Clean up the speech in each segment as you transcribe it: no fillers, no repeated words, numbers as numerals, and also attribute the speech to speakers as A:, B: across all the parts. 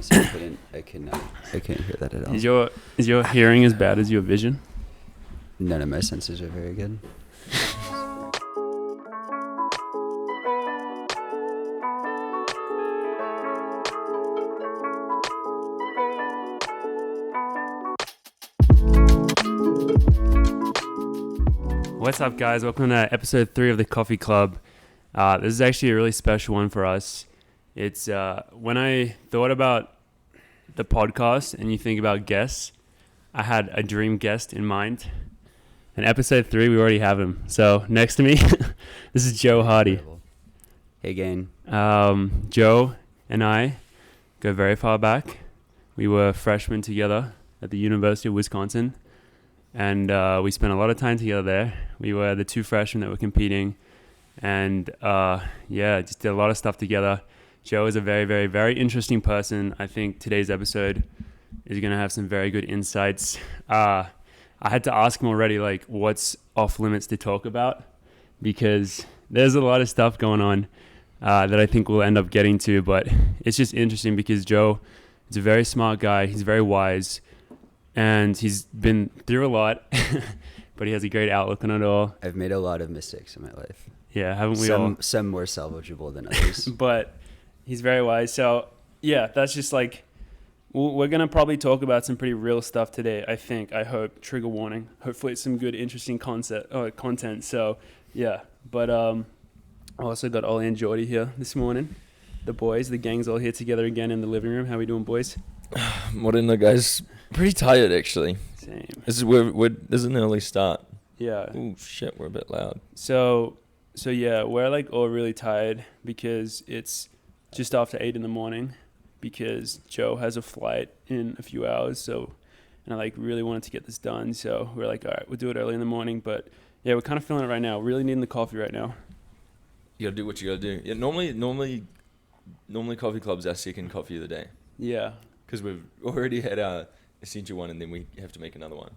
A: So I couldn't hear that at all.
B: Is your hearing as bad as your vision?
A: None of my senses are very good.
B: What's up, guys? Welcome to episode 3 of the Coffee Club. This is actually a really special one for us. It's when I thought about the podcast and you think about guests, I had a dream guest in mind. In episode 3, we already have him. So next to me, this is Joe Hardy.
A: Hey, gang.
B: Joe and I go very far back. We were freshmen together at the University of Wisconsin. And we spent a lot of time together there. We were the 2 freshmen that were competing. And just did a lot of stuff together. Joe is a very, very, very interesting person. I think today's episode is going to have some very good insights. I had to ask him already, like, what's off limits to talk about? Because there's a lot of stuff going on that I think we'll end up getting to. But it's just interesting because Joe is a very smart guy. He's very wise. And he's been through a lot, but he has a great outlook on it all.
A: I've made a lot of mistakes in my life.
B: Yeah, haven't we all?
A: Some more salvageable than others.
B: But he's very wise. So, yeah, that's just like, we're going to probably talk about some pretty real stuff today, I think, I hope. Trigger warning. Hopefully it's some good, interesting content. So, yeah. But I also got Ollie and Jordy here this morning. The boys, the gang's all here together again in the living room. How we doing, boys?
C: What in the guys? Pretty tired, actually.
B: Same.
C: This is an early start.
B: Yeah.
C: Oh shit, we're a bit loud.
B: So yeah, we're like all really tired because it's just after 8 a.m. because Joe has a flight in a few hours. So, and I like really wanted to get this done. So we're like, all right, we'll do it early in the morning. But yeah, we're kind of feeling it right now. Really needing the coffee right now.
C: You gotta do what you gotta do. Yeah, normally coffee club's our second coffee of the day.
B: Yeah.
C: Because we've already had our essential one, and then we have to make another one.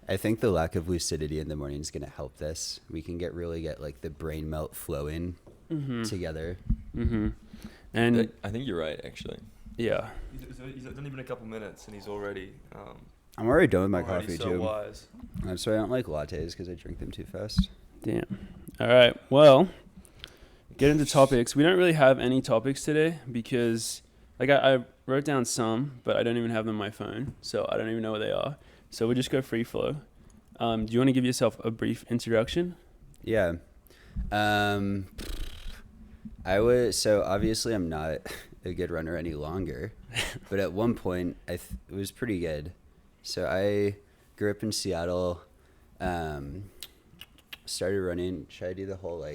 A: I think the lack of lucidity in the morning is going to help this. We can get like the brain melt flowing together.
B: Mm-hmm. And
C: I think you're right, actually.
B: Yeah.
C: He's done even a couple minutes, and he's already.
A: I'm already done with my coffee,
C: so
A: too.
C: Wise.
A: That's why I don't like lattes, because I drink them too fast.
B: Damn. All right. Well, get into topics. We don't really have any topics today because, like, I wrote down some, but I don't even have them on my phone, so I don't even know where they are. So we'll just go free flow. Do you want to give yourself a brief introduction?
A: Yeah. So obviously I'm not a good runner any longer, but at one point it was pretty good. So I grew up in Seattle, started running. Should I do the whole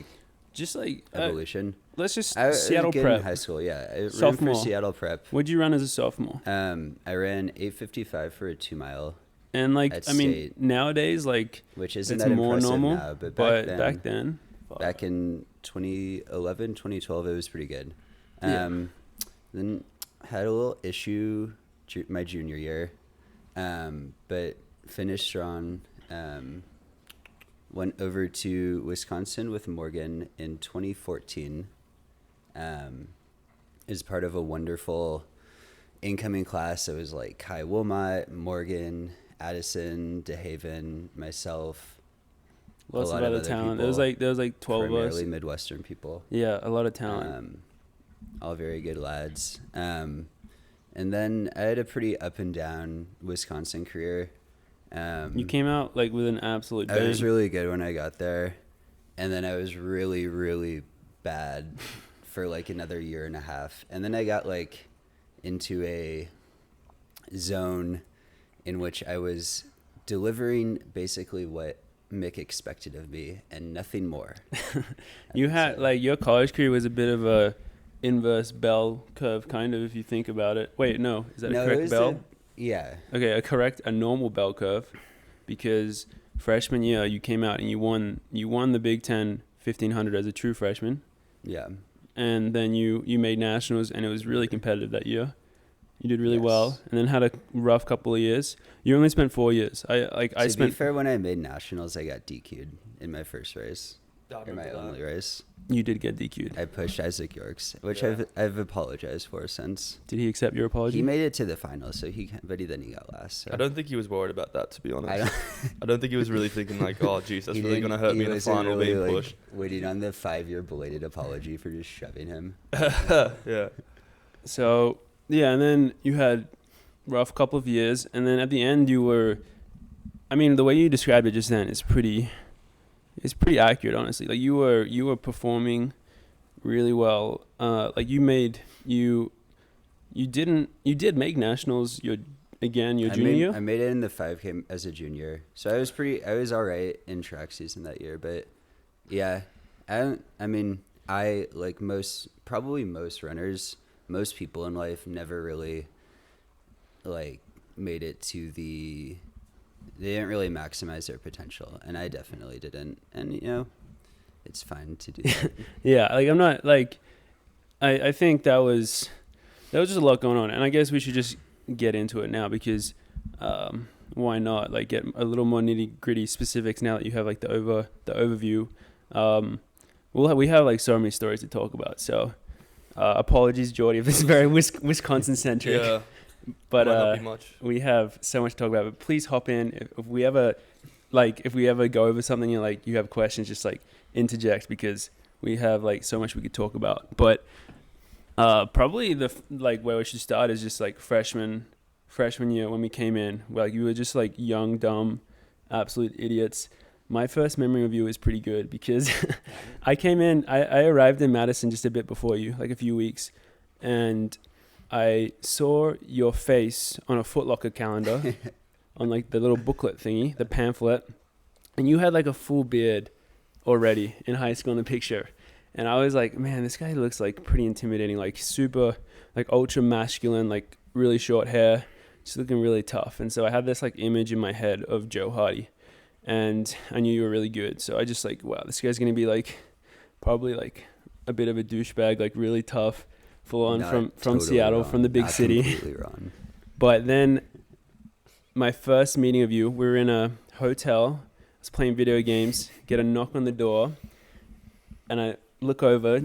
B: just like
A: evolution?
B: Let's just
A: Seattle
B: prep.
A: In high school, yeah. I
B: Sophomore.
A: ran for Seattle prep.
B: What'd you run as a sophomore?
A: I ran 8:55 for a 2-mile.
B: And
A: state,
B: nowadays,
A: which isn't
B: it's
A: that
B: more
A: impressive
B: normal,
A: now, but
B: back then,
A: back in 2011, 2012, it was pretty good. Then had a little issue my junior year, but finished strong. Went over to Wisconsin with Morgan in 2014 as part of a wonderful incoming class. It was like Kai Wilmot, Morgan, Addison, DeHaven, myself,
B: lots of other talent. There was like 12 of us.
A: Primarily Midwestern people.
B: Yeah, a lot of talent.
A: All very good lads. And then I had a pretty up and down Wisconsin career.
B: You came out like with an absolute bang.
A: I was really good when I got there, and then I was really, really bad for like another year and a half. And then I got like into a zone in which I was delivering basically what Mick expected of me and nothing more.
B: You had your college career was a bit of a inverse bell curve, kind of, if you think about it. Wait, no, is that a correct bell?
A: Yeah.
B: Okay, a normal bell curve, because freshman year you came out and you won the Big Ten 1500 as a true freshman.
A: Yeah.
B: And then you made nationals, and it was really competitive that year. You did really well, and then had a rough couple of years. You only spent 4 years. To
A: be fair, when I made nationals, I got DQ'd in my first race. in my only race.
B: You did get DQ'd.
A: I pushed Isaac Yorks, which
C: Yeah.
A: I've apologized for since.
B: Did he accept your apology?
A: He made it to the finals, so but then he got last. So.
C: I don't think he was worried about that, to be honest.
A: I
C: I don't think he was really thinking like, oh, geez, that's
A: He
C: really
A: didn't-
C: gonna hurt
A: he
C: me in the
A: wasn't
C: final
A: really,
C: being
A: like,
C: pushed.
A: waiting on the 5-year belated apology for just shoving him.
C: Yeah.
B: So yeah, and then you had rough couple of years, and then at the end you were, I mean, the way you described it just then is pretty accurate, honestly. Like you were performing really well. Like you did make nationals. Your junior.
A: I made it in the 5K as a junior, so I was all right in track season that year. But yeah, I like most runners, most people in life never really like made it to they didn't really maximize their potential, and I definitely didn't. And it's fine to do that.
B: Yeah, like I'm not like, I think that was just a lot going on, and I guess we should just get into it now because why not? Like get a little more nitty gritty specifics now that you have like the overview. We have like so many stories to talk about. So apologies, Jordy, if this is very Wisconsin centric.
C: Yeah.
B: But
C: Might not be much.
B: we have so much to talk about. But please hop in if we ever go over something and like you have questions, just like interject because we have like so much we could talk about. But probably where we should start is just like freshman year when we came in. Like you were just like young, dumb, absolute idiots. My first memory of you is pretty good because I came in. I arrived in Madison just a bit before you, like a few weeks, and I saw your face on a Foot Locker calendar, on like the little booklet thingy, the pamphlet, and you had like a full beard already in high school in the picture. And I was like, man, this guy looks like pretty intimidating, like super, like ultra masculine, like really short hair, just looking really tough. And so I had this like image in my head of Joe Hardy, and I knew you were really good. So I just like, wow, this guy's going to be like probably like a bit of a douchebag, like really tough. Full on from
A: Totally
B: Seattle,
A: wrong.
B: from the big
A: Not
B: city.
A: Completely wrong.
B: But then my first meeting of you, we were in a hotel. I was playing video games, get a knock on the door, and I look over,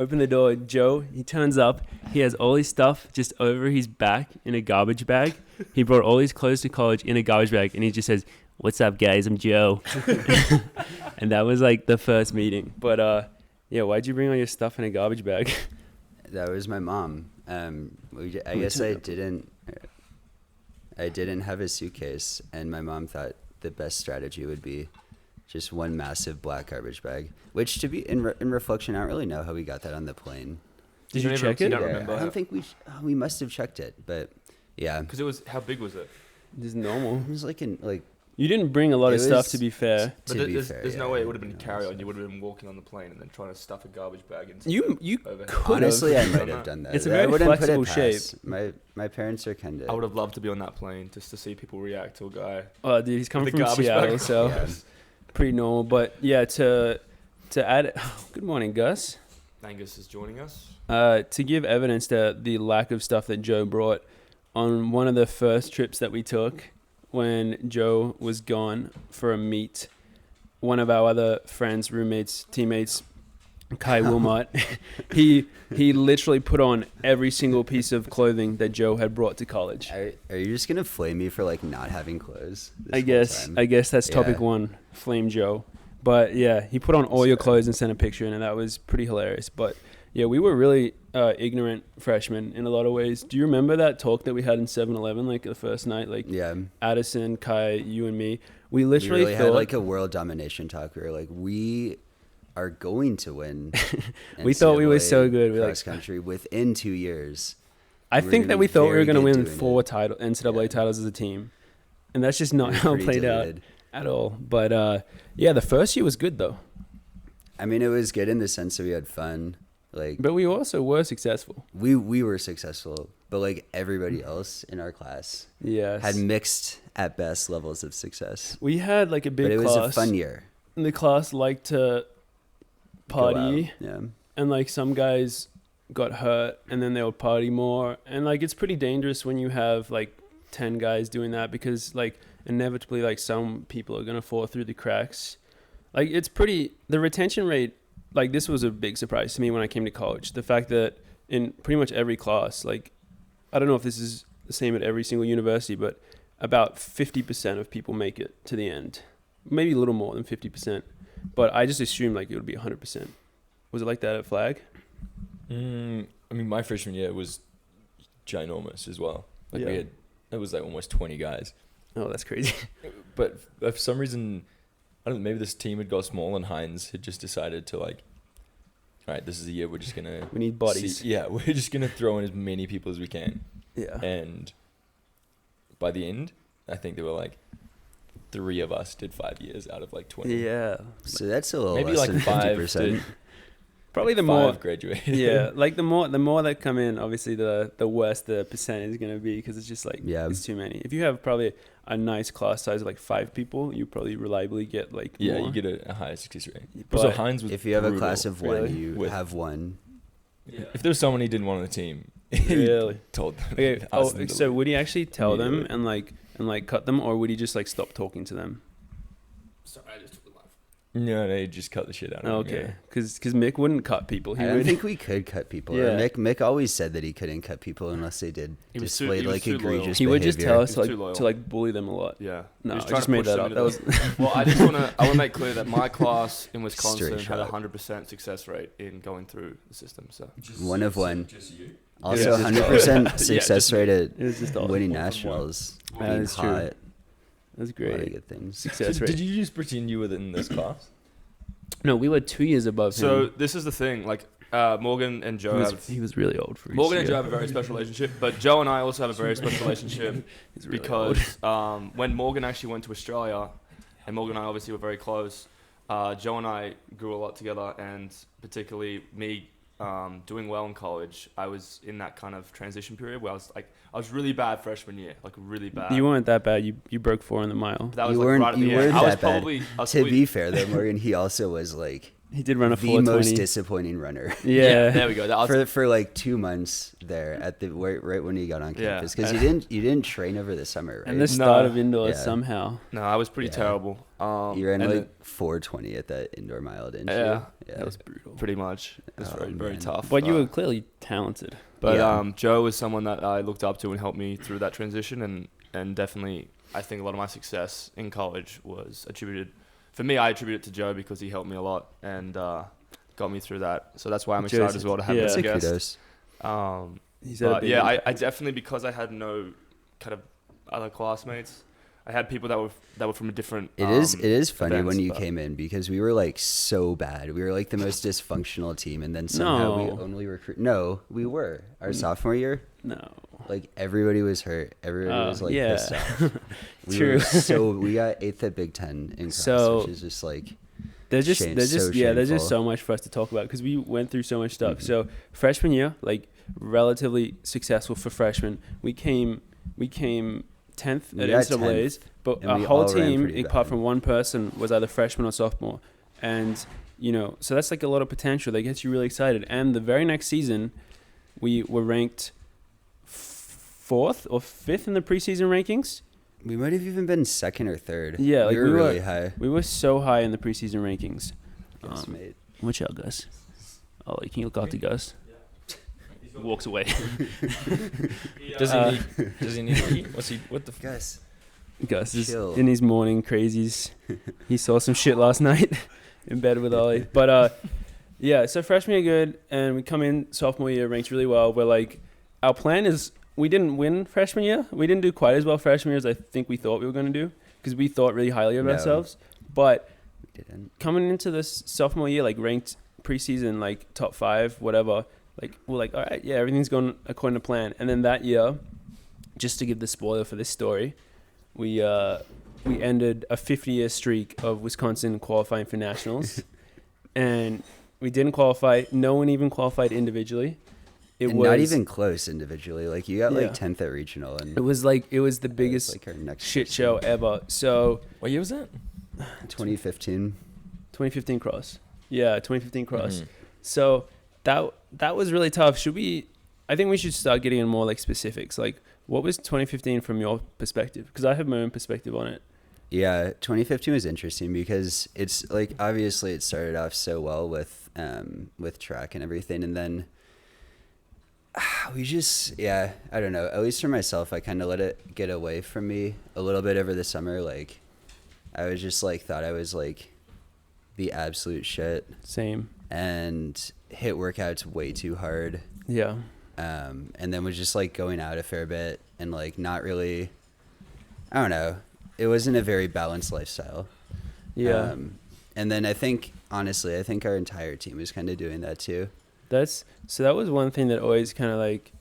B: open the door. Joe, he turns up. He has all his stuff just over his back in a garbage bag. He brought all his clothes to college in a garbage bag, and he just says, "What's up, guys? I'm Joe." And that was like the first meeting. But yeah, why'd you bring all your stuff in a garbage bag?
A: That was my mom. I guess I didn't have a suitcase, and my mom thought the best strategy would be just one massive black garbage bag. Which, to be in reflection, I don't really know how we got that on the plane.
B: Did you check it?
C: don't remember.
A: I don't think we must have checked it, but yeah,
C: Because it was, how big was it?
B: Just normal.
A: it was like
B: You didn't bring a lot of
A: It
B: stuff,
A: was-
B: to be fair.
C: But
A: to be
C: there's,
A: fair,
C: there's no
A: yeah,
C: way it would have been
A: no,
C: carry on.
A: so-
C: You would have been walking on the plane and then trying to stuff a garbage bag into
B: You
C: overhead.
B: could
A: Honestly, I
B: have.
A: might have done that.
B: It's a
A: I
B: very
A: wouldn't put it
B: flexible
A: past.
B: shape.
A: My parents are kind of.
C: I would have loved to be on that plane just to see people react to a guy
B: Oh, dude, he's coming
C: with a
B: from
C: garbage
B: Seattle,
C: bag.
B: so
A: Yeah.
B: pretty normal. But yeah, to add, good morning, Gus.
C: Angus is joining us.
B: To give evidence to the lack of stuff that Joe brought on one of the first trips that we took when Joe was gone for a meet, one of our other friends, roommates, teammates, Kai Wilmot, he literally put on every single piece of clothing that Joe had brought to college.
A: Are you just gonna flame me for like not having clothes? this
B: I
A: whole
B: guess
A: time?
B: that's topic
A: Yeah.
B: one, Flame Joe. But yeah, he put on all
A: That's
B: your
A: fair.
B: clothes and sent a picture, and that was pretty hilarious. But yeah, we were really ignorant freshmen in a lot of ways. Do you remember that talk that we had in 7-Eleven, like the first night? Like
A: Yeah.
B: Addison, Kai, you and me. We
A: We
B: literally
A: really
B: thought
A: had like a world domination talk. We were like, we are going to win.
B: We thought we were
A: NCAA
B: so good. We
A: cross country within 2 years.
B: I
A: we're
B: think
A: gonna
B: that
A: be
B: we thought we were
A: very
B: going to
A: good
B: win
A: doing
B: 4
A: it.
B: NCAA
A: Yeah.
B: titles as a team, and that's just not
A: We were
B: how it
A: pretty
B: played out
A: deluded.
B: at all. But yeah, the first year was good though.
A: I mean, it was good in the sense that we had fun. Like
B: But we also were successful.
A: we were successful, but like everybody else in our class
B: Yes.
A: had mixed at best levels of success.
B: We had like a big
A: But it
B: class.
A: was a fun year.
B: And the class liked to
A: Go out.
B: party,
A: Yeah.
B: and like some guys got hurt, and then they would party more. And like it's pretty dangerous when you have like 10 guys doing that, because like inevitably like some people are gonna fall through the cracks.
D: Like it's pretty. The retention rate, like this was a big surprise to me when I came to college. The fact that in pretty much every class, like I don't know if this is the same at every single university, but about 50% of people make it to the end. Maybe a little more than 50%. But I just assumed like it would be 100%. Was it like that at Flag?
C: I mean, my freshman year was ginormous as well. Like it was like almost 20 guys.
D: Oh, that's crazy.
C: But for some reason, I don't know, maybe this team had got small and Hines had just decided to like, all right, this is the year we're just going to...
D: We need bodies.
C: We're just going to throw in as many people as we can.
D: Yeah.
C: And by the end, I think there were like 3 of us did 5 years out of like 20.
D: Yeah.
A: So that's a little
C: Maybe
A: less
C: like
A: than
C: 5
A: 50%.
D: Probably
C: like
D: the more...
C: 5 graduated.
D: Yeah, like the more that come in, obviously the worse the percent is going to be because it's just like, it's too many. If you have probably a nice class size of like 5 people, you probably reliably get like more.
C: You get a higher success rate.
D: But
C: So Hines was
A: If you have a
C: brutal.
A: class of one,
D: Really?
A: you have one.
C: Yeah. If there was someone he didn't want on the team,
D: Really?
C: told them.
D: Okay.
C: asked them to
D: So
C: leave.
D: would he actually tell them
C: Immediately.
D: and like cut them, or would he just like stop talking to them?
B: Sorry, I just took the life.
C: No, he just cut the shit out of him.
D: Okay, because Mick wouldn't cut people. He
A: I don't
D: would.
A: think we could cut people.
D: Yeah.
A: Mick always said that he couldn't cut people unless they did
B: He was
A: display
B: he was
A: like
B: too loyal.
A: egregious
D: He would just
A: behavior.
D: tell us
B: He was
D: like
B: too loyal.
D: to like bully them a lot.
B: Yeah.
D: No,
B: He was
D: I
B: trying
D: just
B: to
D: made
B: push
D: that
B: them
D: up.
B: into
D: That was
B: Well, I want to make clear that my class in Wisconsin
A: Straight
B: had a
A: shot.
B: 100% success rate in going through the system. So
A: One of one.
C: Just you.
A: Also,
D: Yeah.
A: 100% success
B: just
A: rate at
D: it was just all.
A: winning
C: One from
A: nationals.
D: That
A: Being
D: is true.
A: hot.
D: That's
A: A lot of
D: great.
A: good things.
D: Success rate.
C: Did you just pretend you were in this class?
D: No, we were 2 years above
B: So
D: him.
B: this is the thing. Like Morgan and Joe
D: He was really old for his
B: Morgan and
D: year.
B: Joe have a very special relationship, but Joe and I also have a very special relationship
D: He's really old.
B: because when Morgan actually went to Australia, and Morgan and I obviously were very close, Joe and I grew a lot together, and particularly me doing well in college, I was in that kind of transition period where I was really bad freshman year, like really bad.
D: You weren't that bad. You broke 4 in the mile.
B: That was
A: You
B: like
A: weren't-
B: right at
A: you
B: the end.
A: weren't
B: I was
A: that bad.
B: probably
A: To be fair, though, Morgan, he also was like
D: He did run a
A: the most
D: 420.
A: disappointing runner
D: Yeah.
B: there we go. That was,
A: for like 2 months there at the right when he got on
B: Yeah.
A: campus because you didn't train over the summer, right?
D: And the start
B: No.
D: of indoors
A: Yeah.
D: somehow.
B: no, I was pretty
A: Yeah.
B: terrible.
A: You ran
B: and
A: like 420 at that indoor mile, didn't
B: Yeah.
A: you? Yeah,
D: That was brutal.
B: pretty much. It was
A: Oh,
B: very, very
A: man.
B: tough.
D: But you were clearly talented.
B: But
A: Yeah.
B: Joe was someone that I looked up to and helped me through that transition, and definitely I think a lot of my success in college was attributed. For me, I attribute it to Joe because he helped me a lot and got me through that. So that's why I'm excited as well to have
D: Yeah.
B: him as
A: That's
B: a
A: a
B: guest.
A: kudos.
D: He's had a
B: But
D: big
B: yeah, I
D: impact.
B: definitely, because I had no kind of other classmates, I had people that were from a different.
A: It is funny
B: events,
A: when you
B: but-
A: came in because we were like so bad. We were like the most dysfunctional team, and then somehow we
D: No.
A: only recruit. No, we were our sophomore year.
D: No.
A: Like everybody was hurt. Everybody was like
D: yeah.
A: pissed off. We
D: True.
A: were so we got 8th at Big Ten in cross,
D: So-
A: which is just like
D: There's just
A: Shame-
D: there's just
A: so
D: yeah there's just
A: shameful.
D: so much for us to talk about because we went through so much stuff.
A: Mhm.
D: So freshman year, like relatively successful for freshmen. We came 10th
A: We
D: at
A: got
D: NCAA's, but
A: and
D: our
A: we
D: whole
A: all ran
D: team,
A: pretty
D: apart
A: bad.
D: from one person, was either freshman or sophomore, and so that's like a lot of potential that gets you really excited. And the very next season, we were ranked 4th or 5th in the preseason rankings.
A: we might have even been 2nd or 3rd.
D: Yeah, like
A: we were
D: we were-
A: really high.
D: We were so high in the preseason rankings.
A: Yes, mate.
D: Watch out, Gus. Oh, you can look after Gus. Walks away.
C: Does he need to eat? What the
A: Gus,
D: Gus is
A: Chill.
D: in his morning crazies. He saw some shit last night in bed with Ollie. But yeah, so freshman year good, and we come in sophomore year ranked really well. We're like, our plan is we didn't win freshman year. We didn't do quite as well freshman year as I think we thought we were going to do because we thought really highly of
A: No.
D: ourselves. But
A: we didn't.
D: coming into this sophomore year, like ranked preseason, like top 5, whatever, like we're like, all right, yeah, everything's going according to plan. And then that year, just to give the spoiler for this story, we ended a 50-year streak of Wisconsin qualifying for nationals, and we didn't qualify. No one even qualified individually. It
A: And
D: was
A: not even close individually. Like you got
D: Yeah.
A: like 10th at regional, and
D: It was the
A: that was,
D: biggest
A: like our next
D: shit
A: person.
D: show ever. So
C: What year was that?
A: 2015.
D: 2015 cross. Yeah, 2015 cross.
C: Mhm.
D: So that was really tough. I think we should start getting in more like specifics. Like, what was 2015 from your perspective? Because I have my own perspective on it.
A: Yeah, 2015 was interesting because it's like obviously it started off so well with track and everything, and then we just I don't know. At least for myself, I kind of let it get away from me a little bit over the summer. Like I was just like thought I was like the absolute shit.
D: Same.
A: And hit workouts way too hard.
D: Yeah.
A: And then was just like going out a fair bit and like not really, I don't know. It wasn't a very balanced lifestyle.
D: Yeah.
A: And then I think, honestly, I think our entire team was kind of doing that too.
D: So that was one thing that always kind of like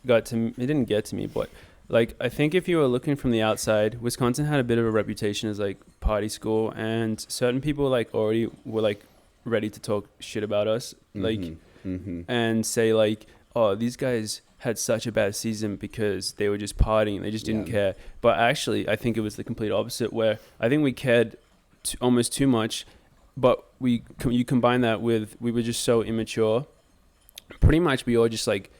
D: got to me. It didn't get to me, but like I think if you were looking from the outside, Wisconsin had a bit of a reputation as like party school, and certain people like already were like ready to talk shit about us, like and say like, oh, these guys had such a bad season because they were just partying, they just didn't care. But actually I think it was the complete opposite, where I think we cared almost too much, but you combine that with we were just so immature. Pretty much we all just like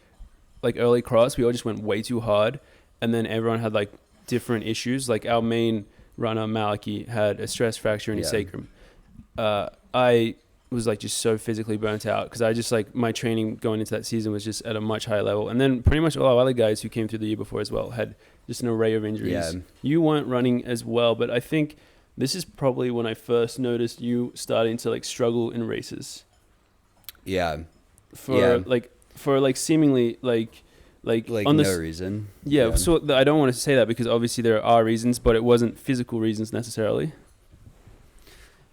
D: early cross, we all just went way too hard, and then everyone had like different issues. Like our main runner Maliki had a stress fracture in his sacrum. I was like just so physically burnt out because I just like my training going into that season was just at a much higher level, and then pretty much all our other guys who came through the year before as well had just an array of injuries. Yeah. You weren't running as well, but I think this is probably when I first noticed you starting to like struggle in races.
A: Yeah.
D: For seemingly like on
A: no reason.
D: Yeah. So I don't want to say that because obviously there are reasons, but it wasn't physical reasons necessarily.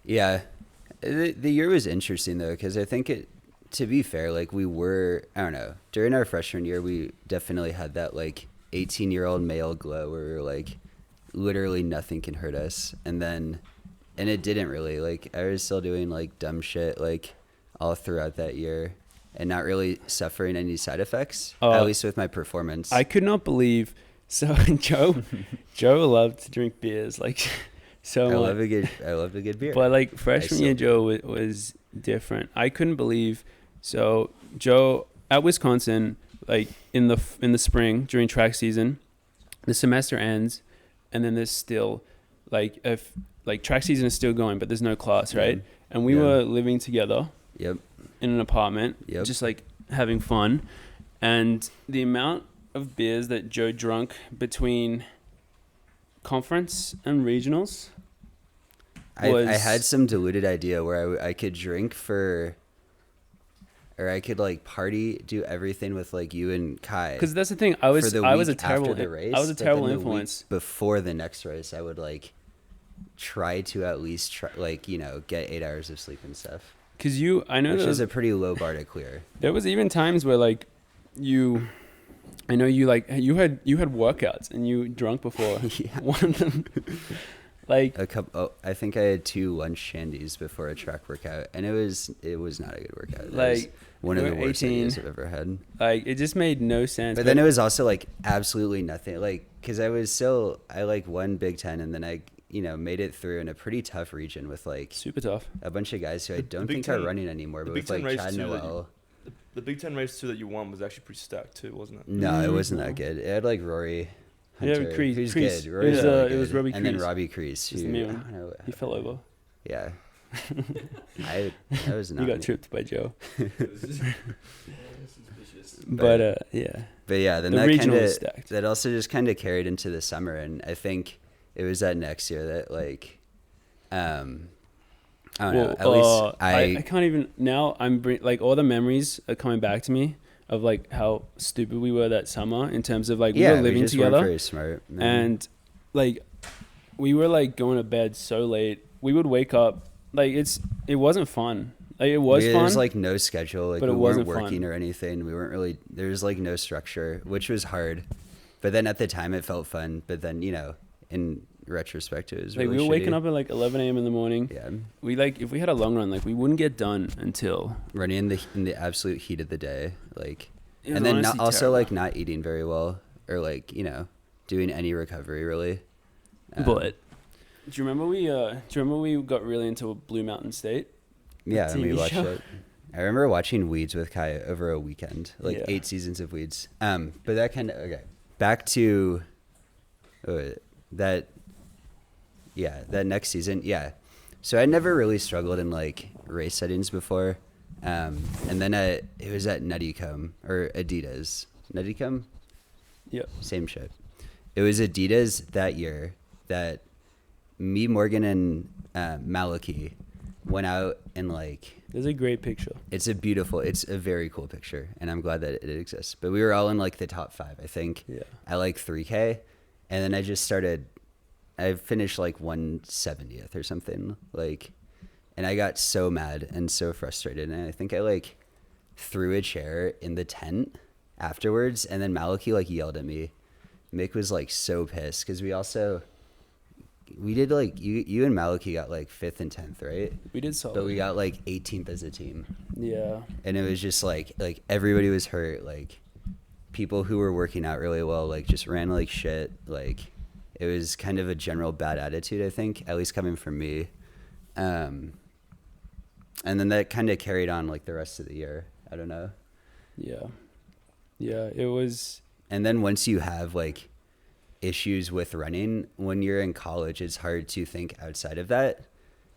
A: Yeah. The year was interesting though, because I think to be fair, like we were, I don't know, during our freshman year, we definitely had that like 18-year-old male glow where we were like, literally nothing can hurt us. And it didn't really, like I was still doing like dumb shit like all throughout that year and not really suffering any side effects, at least with my performance.
D: I could not believe, so Joe loved to drink beers like so much.
A: I love a good beer.
D: But like freshman year, Joe was different. I couldn't believe. So Joe at Wisconsin, like in the spring during track season, the semester ends, and then there's still like if like track season is still going, but there's no class, right? And we were living together.
A: Yep.
D: In an apartment. Yep. Just like having fun, and the amount of beers that Joe drunk between conference and regionals.
A: I had some diluted idea where I could drink or I could like party, do everything with like you and Kai.
D: Because that's the thing, I was a terrible influence.
A: Before the next race, I would like try to at least get 8 hours of sleep and stuff.
D: Because which
A: is a pretty low bar to clear.
D: There was even times where like you had workouts and you drunk before one of them. Like
A: I think I had 2 lunch shandies before a track workout, and it was not a good workout. Like one of the worst ideas I've ever had.
D: Like it just made no sense.
A: But then it was also like absolutely nothing. Like because I like won Big Ten, and then I made it through in a pretty tough region with like
D: super tough
A: a bunch of guys who I don't think are running anymore. But with like Chad Noel.
C: The Big Ten race 2 that you won was actually pretty stacked too, wasn't it?
A: No, it wasn't that good. It had like Rory. Hunter,
D: Crease.
A: Good.
D: It was Robbie Crease.
A: And then Robbie Crease.
D: He fell over.
A: Yeah. I was not.
D: You got tripped by Joe.
A: But then that also just kind of carried into the summer, and I think it was that next year that like, I don't know. At least
D: I can't even now. Like all the memories are coming back to me. Of like how stupid we were that summer in terms of like we were living together.
A: Weren't very smart, man.
D: And like we were like going to bed so late. We would wake up like it wasn't fun. Like it was fun.
A: There was like no schedule. Like we weren't working or anything. We weren't really. There was like no structure, which was hard. But then at the time it felt fun. But then in retrospect it was
D: like
A: really
D: we were waking
A: shitty.
D: up at like 11 a.m. in the morning.
A: Yeah.
D: We like if we had a long run, like we wouldn't get done until
A: running in the absolute heat of the day, like, and then not eating very well or like doing any recovery really.
D: But do you remember we got really into Blue Mountain State?
A: Yeah, and we watched it. I remember watching Weeds with Kai over a weekend, like 8 seasons of Weeds. But that kind of back to that. Yeah, that next season. Yeah. So I never really struggled in like race settings before. And then it was at Nuttycombe or Adidas. Nuttycombe?
D: Yep.
A: Same shit. It was Adidas that year that me, Morgan, and Malachi went out and like.
D: There's a great picture.
A: It's a very cool picture, and I'm glad that it exists. But we were all in like the top 5, I think.
D: Yeah.
A: At like 3K, and then I finished like 170th or something, like, and I got so mad and so frustrated, and I think I like threw a chair in the tent afterwards, and then Malachi like yelled at me. Mick was like so pissed because we did like you and Malachi got like 5th and 10th, right?
D: We did solid.
A: But we got like 18th as a team.
D: Yeah.
A: And it was just like everybody was hurt, like people who were working out really well like just ran like shit, like it was kind of a general bad attitude, I think, at least coming from me. And then that kind of carried on like the rest of the year. I don't know.
D: Yeah. Yeah, it was.
A: And then once you have like issues with running when you're in college, it's hard to think outside of that.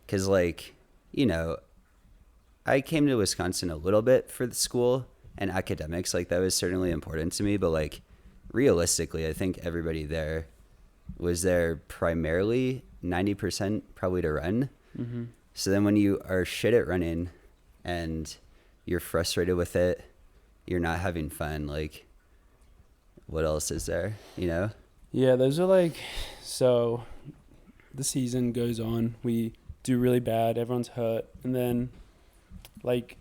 A: Cause like, you know, I came to Wisconsin a little bit for the school and academics. Like that was certainly important to me, but like realistically, I think everybody there was there primarily 90% probably to run.
D: Mm-hmm.
A: So then when you are shit at running and you're frustrated with it, you're not having fun, like what else is there, you know?
D: Yeah, those are like, so the season goes on, we do really bad, everyone's hurt, and then like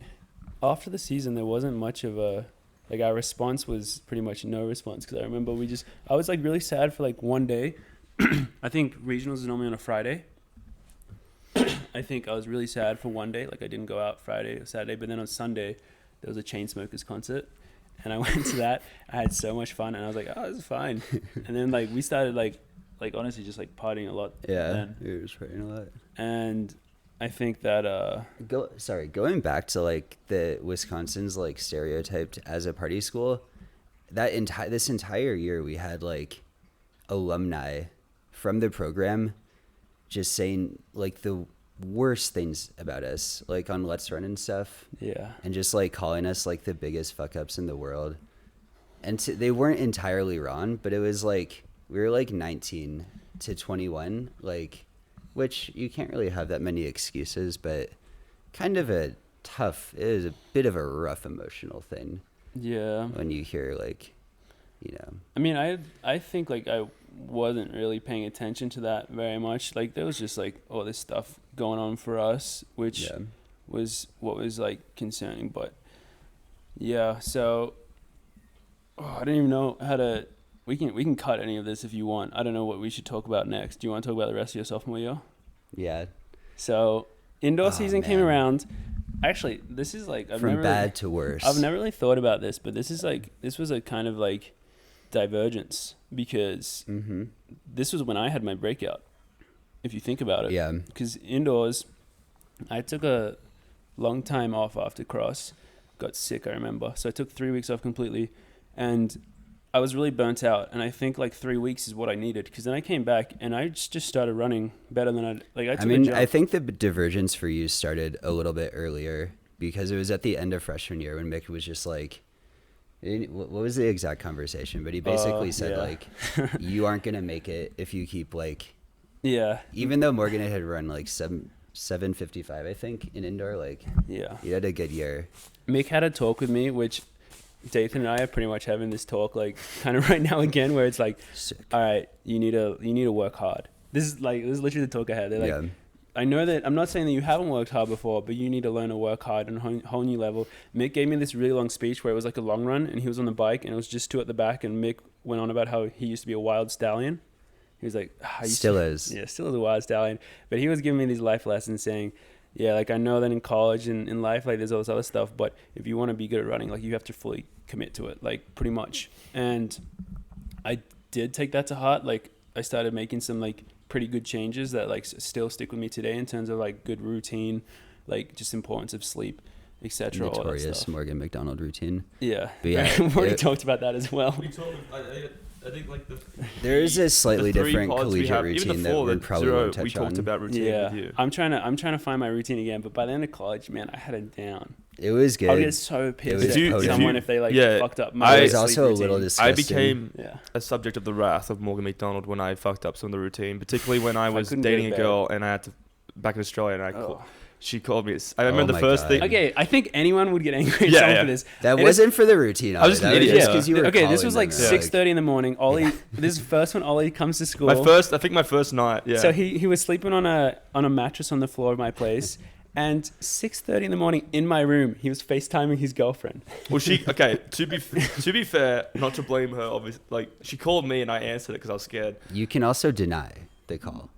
D: after the season there wasn't much of a, like our response was pretty much no response, because I remember I was like really sad for like one day. I think regionals is normally on a Friday. I think I was really sad for one day, like I didn't go out Friday or Saturday, but then on Sunday there was a Chainsmokers concert. And I went to that. I had so much fun, and I was like, "Oh, this is fine." And then like we started like honestly just like partying a lot.
A: Yeah,
D: then.
A: it was partying a lot.
D: And I think that
A: going back to like the Wisconsin's like stereotyped as a party school, this entire year we had like alumni from the program just saying like the worst things about us, like on Let's Run and stuff.
D: Yeah. And
A: just like calling us like the biggest fuck ups in the world. And they weren't entirely wrong, but it was like we were like 19 to 21, like, which you can't really have that many excuses, but kind of it is a bit of a rough emotional thing.
D: Yeah.
A: When you hear like, you know.
D: I mean, I think like I wasn't really paying attention to that very much. Like there was just like all this stuff going on for us, which was what was like concerning. But yeah, so I don't even know how to. We can cut any of this if you want. I don't know what we should talk about next. Do you want to talk about the rest of your sophomore year?
A: Yeah.
D: So indoor season came around. Actually, this is like
A: from bad to worse.
D: I've never really thought about this, but this was a kind of like divergence, because this was when I had my breakout, if you think about it.
A: Yeah.
D: Because indoors, I took a long time off after cross, got sick, I remember. So I took 3 weeks off completely, and I was really burnt out. And I think like 3 weeks is what I needed, because then I came back and I just started running better than
A: I think the divergence for you started a little bit earlier, because it was at the end of freshman year when Mick was just like, what was the exact conversation? But he basically said like, you aren't going to make it if you keep like, even though Morgan had run like 7:55, I think, in indoor, like, you had a good year.
D: Mick had a talk with me, which Dathan and I are pretty much having this talk like kind of right now again, where it's like, sick. All right, you need to work hard. This is literally the talk I had. They're like, I know that I'm not saying that you haven't worked hard before, but you need to learn to work hard on a whole new level. Mick gave me this really long speech where it was like a long run, and he was on the bike, and it was just two at the back, and Mick went on about how he used to be a wild stallion. He was like, still is a wild stallion. But he was giving me these life lessons, saying, yeah, like I know that in college and in life, like there's all this other stuff, but if you want to be good at running, like you have to fully commit to it, like pretty much. And I did take that to heart. Like I started making some like pretty good changes that like still stick with me today in terms of like good routine, like just importance of sleep, etc.
A: Notorious Morgan McDonald routine.
D: Yeah, but yeah, we've already talked about that as well.
C: I think I think like
A: There is a slightly
C: the three
A: different
C: pods we
A: collegiate
C: have, even the
A: routine that
C: four
A: we
C: that
A: probably
C: zero
A: won't touch
C: we talked
A: on.
C: about routine
D: Yeah,
C: with you.
D: I'm trying to find my routine again. But by the end of college, man, I had it down.
A: It was good.
D: I would get so
A: It
D: pissed
A: was
D: at
A: potent.
D: someone if they like
C: Yeah,
D: fucked up.
A: It
D: My
A: was
D: sleep
A: also a
D: routine.
A: little disgusting.
C: I became
D: Yeah.
C: a subject of the wrath of Morgan McDonald when I fucked up some of the routine, particularly when I was
D: couldn't go
C: dating
D: to
C: a
D: bed.
C: girl and I had to back in Australia and
D: Oh.
C: she called me. I remember
A: Oh
C: the
A: my
C: first
A: God.
C: thing.
D: Okay, I think anyone would get angry at
C: Yeah,
D: someone
C: yeah.
D: for this.
A: That
D: It
A: wasn't for the routine.
C: I was just
A: that
C: an
A: was
C: idiot.
A: just 'cause you were
D: Okay, this
A: calling
D: was like
A: them,
D: 6:30 in the morning. Ollie, this is the first one. Ollie comes to school.
C: I think my first night. Yeah.
D: So he was sleeping on a mattress on the floor of my place, and 6:30 in the morning in my room, he was FaceTiming his girlfriend.
C: Well, to be fair, not to blame her, obviously, like she called me and I answered it because I was scared.
A: You can also deny the call,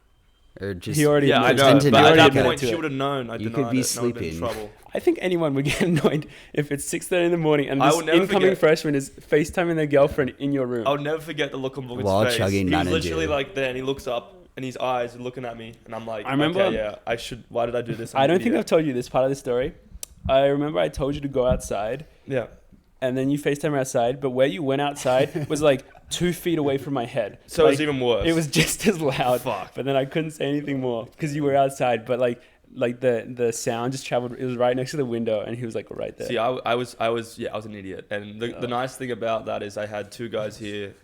A: or just
D: He already
C: Yeah, I
D: admitted
C: know.
D: to it.
A: pretend to
C: But
A: not
C: at that
A: get
C: point,
D: to
C: she
D: it.
C: would have known. I
A: You
C: denied
A: could be
C: it, and I would've been in
A: sleeping.
C: trouble.
D: I think anyone would get annoyed if it's 6:30 in the morning and
C: I
D: this
C: will never
D: incoming
C: forget-
D: freshman is FaceTiming their girlfriend in your room.
C: I'll never forget the look on Morgan's
A: While
C: face.
A: chugging
C: He was
A: Mountain
C: literally
A: Dew.
C: like there, and he looks up, and his eyes are looking at me, and I'm like,
D: I remember-
C: okay, yeah, I should. Why did I do this? I'm
D: I
C: an
D: don't think
C: idiot.
D: I've told you this part of the story. I remember I told you to go outside,
C: Yeah.
D: and then you FaceTime outside, but where you went outside was like 2 feet away from my head.
C: So
D: like,
C: it's even worse.
D: It was just as loud.
C: Fuck.
D: But then I couldn't say anything more because you were outside. But like the sound just traveled. It was right next to the window, and he was like right there.
C: See, I was an idiot. And the nice thing about that is I had two guys here,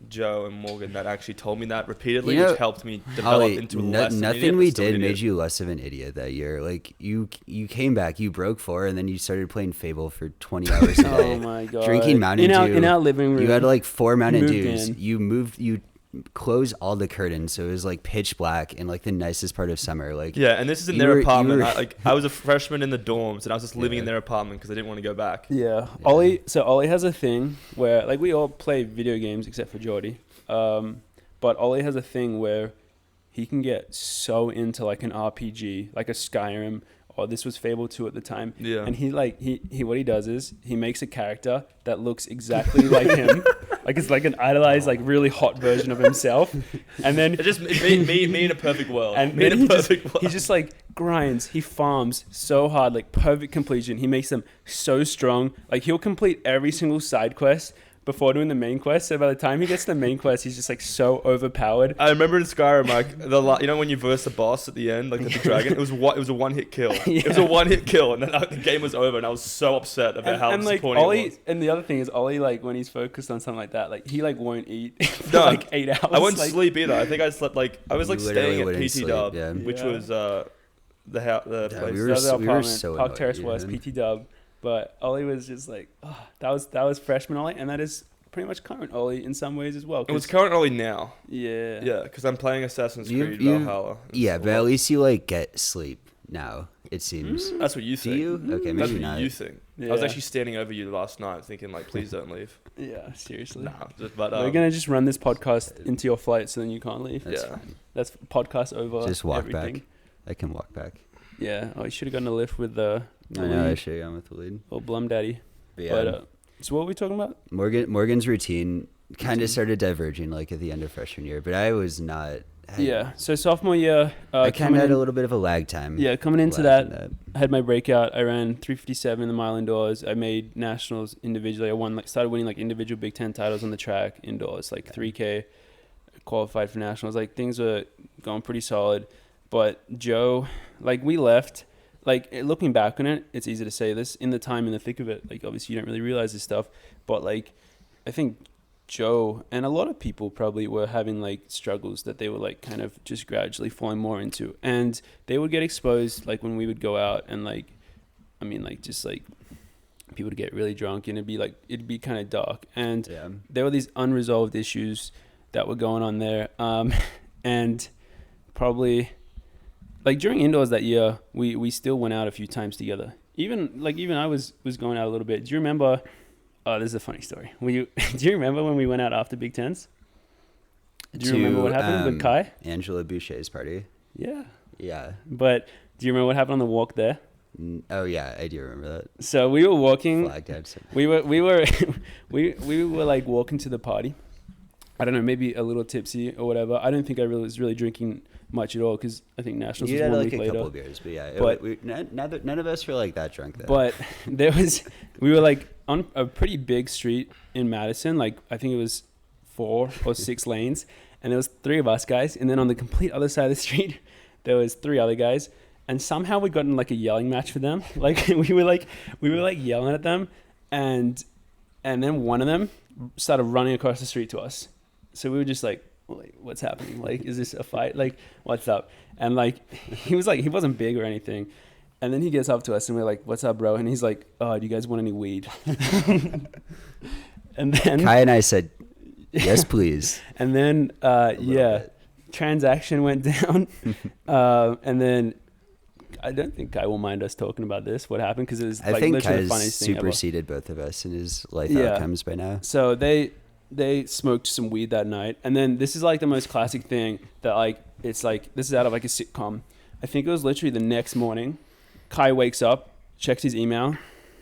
C: Joe and Morgan, that actually told me that repeatedly,
A: You know,
C: which helped me develop
A: Ollie,
C: into less of an
A: nothing
C: idiot,
A: we
C: but still an
A: did
C: idiot.
A: made you less of an idiot that year. Like you came back, you broke 4, and then you started playing Fable for 20 hours a day.
D: Oh my god!
A: Drinking Mountain Dew.
D: in our living room.
A: You had like 4 Mountain
D: Moved
A: Dews.
D: in.
A: You closed all the curtains, so it was like pitch black in like the nicest part of summer. Like
C: Yeah, and this is in
A: You
C: their
A: were- you
C: apartment.
A: were-
C: I was a freshman in the dorms, and I was just living
A: Yeah.
C: in their apartment because I didn't want to go back.
D: Yeah. Ollie has a thing where like we all play video games except for Geordie. But Ollie has a thing where he can get so into like an RPG, like a Skyrim, or this was Fable 2 at the time.
C: Yeah.
D: And he what he does is he makes a character that looks exactly like him. Like it's like an idolized, like really hot version of himself. And then
C: me in a perfect world.
D: and
C: me in
D: then
C: a perfect world.
D: he just like grinds. He farms so hard, like perfect completion. He makes them so strong. Like he'll complete every single side quest before doing the main quest. So by the time he gets to the main quest, he's just like so overpowered.
C: I remember in Skyrim, like you know when you verse the boss at the end, like the big dragon, it was a one hit kill. It was a one hit kill, and then the game was over, and I was so upset about how
D: And like
C: disappointing it
D: Ollie,
C: was.
D: and the other thing is Ollie, like when he's focused on something like that, like he like won't eat for
C: No,
D: like 8 hours.
C: I wouldn't
D: like,
C: sleep either. I think I slept like I was
A: You
C: like
A: literally
C: staying at
A: wouldn't
C: PT
A: sleep,
C: Dub,
A: yeah.
C: which
D: Yeah.
C: was the
A: Yeah,
C: place.
A: we were
D: the other
A: so-
D: apartment,
A: so
D: Park
A: annoyed,
D: Terrace
A: yeah.
D: West, PT Dub. But Ollie was just like, oh, that was freshman Ollie, and that is pretty much current Ollie in some ways as well.
C: It was
D: 'cause-
C: currently now.
D: yeah.
C: Yeah, because I'm playing Assassin's
A: You-
C: Creed
A: you-
C: Valhalla.
A: yeah,
C: It's
A: but
C: a
A: at
C: lot.
A: least you like get sleep now. It seems.
C: That's what you
A: Do
C: think.
A: you? Okay,
C: That's
A: maybe
C: what
A: not.
C: you think.
D: Yeah.
C: I was actually standing over you last night, thinking like, please don't leave.
D: Yeah, seriously.
C: Nah, but
D: We're gonna just run this podcast into your flight, so then you can't leave.
A: That's
C: Yeah.
A: fine.
D: That's podcast over.
A: Just walk
D: everything.
A: back. I can walk back.
D: Yeah. Oh, you should have gotten a lift with the
A: I know I
D: lead,
A: should have gone with the lead.
D: or Blum Daddy.
A: But yeah,
D: But so what were we talking about?
A: Morgan's routine kind of started diverging like at the end of freshman year, but I was not.
D: Yeah. So sophomore year,
A: I kind
D: coming
A: of had
D: in-
A: a little bit of a lag time.
D: Yeah, coming into
A: lag in
D: that, I had my breakout. I ran 357 in the mile indoors. I made nationals individually. I started winning like individual Big Ten titles on the track indoors, like 3K, qualified for nationals. Like things were going pretty solid. But Joe, like we left, like looking back on it, it's easy to say this in the time, in the thick of it. Like obviously you don't really realize this stuff, but like I think Joe and a lot of people probably were having like struggles that they were like kind of just gradually falling more into, and they would get exposed like when we would go out and like, I mean like just like people would get really drunk and it'd be kind of dark, and
A: Yeah.
D: there were these unresolved issues that were going on there, and probably like during indoors that year we still went out a few times together. Even I was going out a little bit. Do you remember? Oh, this is a funny story. Do you remember when we went out after Big Tens? Do you remember what happened with Kai?
A: Angela Boucher's party.
D: Yeah.
A: Yeah.
D: But do you remember what happened on the walk there?
A: Oh yeah, I do remember that.
D: So we were walking.
A: Flag types.
D: We were we were like walking to the party. I don't know, maybe a little tipsy or whatever. I don't think I was really drinking much at all because I think nationals
A: You
D: was
A: had
D: 1
A: like
D: week
A: a
D: later.
A: couple of beers, but yeah,
D: But-
A: none of us were like that drunk then.
D: But we were like on a pretty big street in Madison. Like I think it was 4 or 6 lanes, and there was 3 of us guys, and then on the complete other side of the street, there was 3 other guys, and somehow we got in like a yelling match with them. Like we were like yelling at them, and then one of them started running across the street to us. So we were just like, what's happening? Like, is this a fight? Like, what's up? And like, he wasn't big or anything. And then he gets up to us and we're like, what's up, bro? And he's like, oh, do you guys want any weed? And then
A: Kai and I said, yes, please.
D: And then, transaction went down. And then I don't think Kai will mind us talking about this, what happened, because it was like literally the funniest thing ever.
A: Superseded both of us in his life outcomes by now.
D: So they smoked some weed that night. And then this is like the most classic thing that like, it's like, this is out of like a sitcom. I think it was literally the next morning. Kai wakes up, checks his email.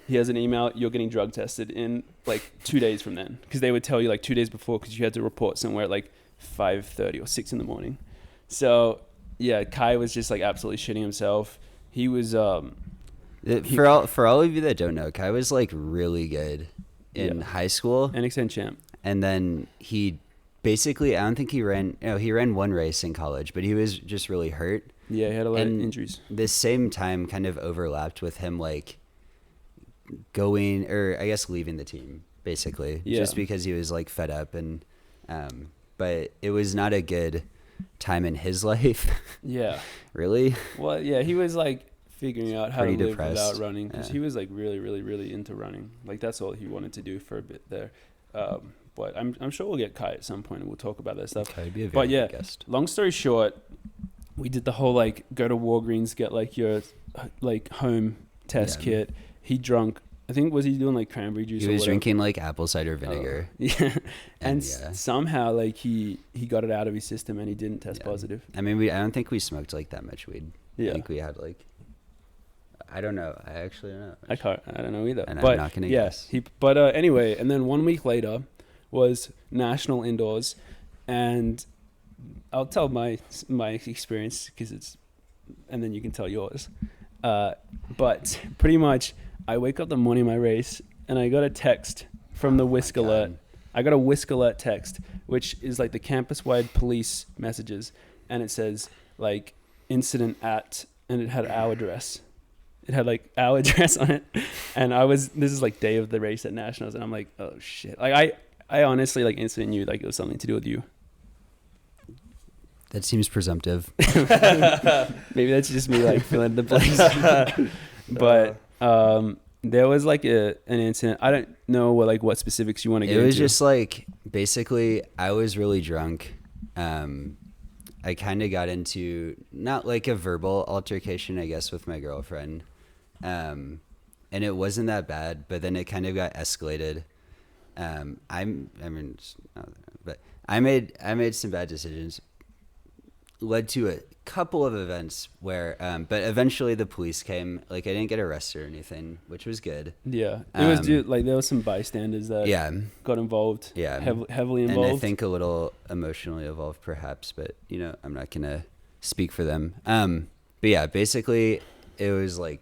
D: He has an email, you're getting drug tested in like 2 days from then. Because they would tell you like 2 days before, because you had to report somewhere at like 5:30 or 6 in the morning. So yeah, Kai was just like absolutely shitting himself. He was
A: for all of you that don't know, Kai was like really good in high school.
D: NXN champ.
A: And then he basically, I don't think he ran one race in college, but he was just really hurt.
D: Yeah, he had a lot of injuries.
A: This same time kind of overlapped with him like going, or I guess leaving the team, basically. Yeah. Just because he was like fed up and but it was not a good time in his life. Yeah. Really?
D: Well, yeah, he was like figuring out how to live without running, because he was like really, really, really into running. Like that's all he wanted to do for a bit there. But I'm sure we'll get Kai at some point and we'll talk about that stuff.
A: Kai would be a very good guest.
D: Long story short, we did the whole like go to Walgreens, get like your like home test kit. He drunk, I think, was he doing like cranberry juice?
A: He was drinking like apple cider vinegar.
D: Yeah. And somehow like he got it out of his system and he didn't test positive.
A: I mean, I don't think we smoked like that much weed. I think we had like, I don't know. I actually don't know.
D: I don't know either.
A: And I'm not going to guess.
D: Anyway, and then 1 week later was National Indoors, and I'll tell my experience and then you can tell yours. But pretty much, I wake up the morning of my race, and I got a text from the Whisk Alert. I got a Whisk Alert text, which is like the campus-wide police messages, and it says like incident at, and it had our address. It had like our address on it, and this is like day of the race at Nationals, and I'm like, oh shit. Like I honestly like instantly knew like it was something to do with you.
A: That seems presumptive.
D: Maybe that's just me like filling the blanks. But there was like an incident. I don't know what specifics you want to get into.
A: It was just like, basically I was really drunk. I kind of got into not like a verbal altercation, I guess, with my girlfriend. And it wasn't that bad, but then it kind of got escalated. I made some bad decisions, led to a couple of events where, but eventually the police came. Like I didn't get arrested or anything, which was good.
D: Yeah, it was like there was some bystanders that got involved. Yeah, heavily involved.
A: And I think a little emotionally involved, perhaps. But I'm not gonna speak for them. But yeah, basically, it was like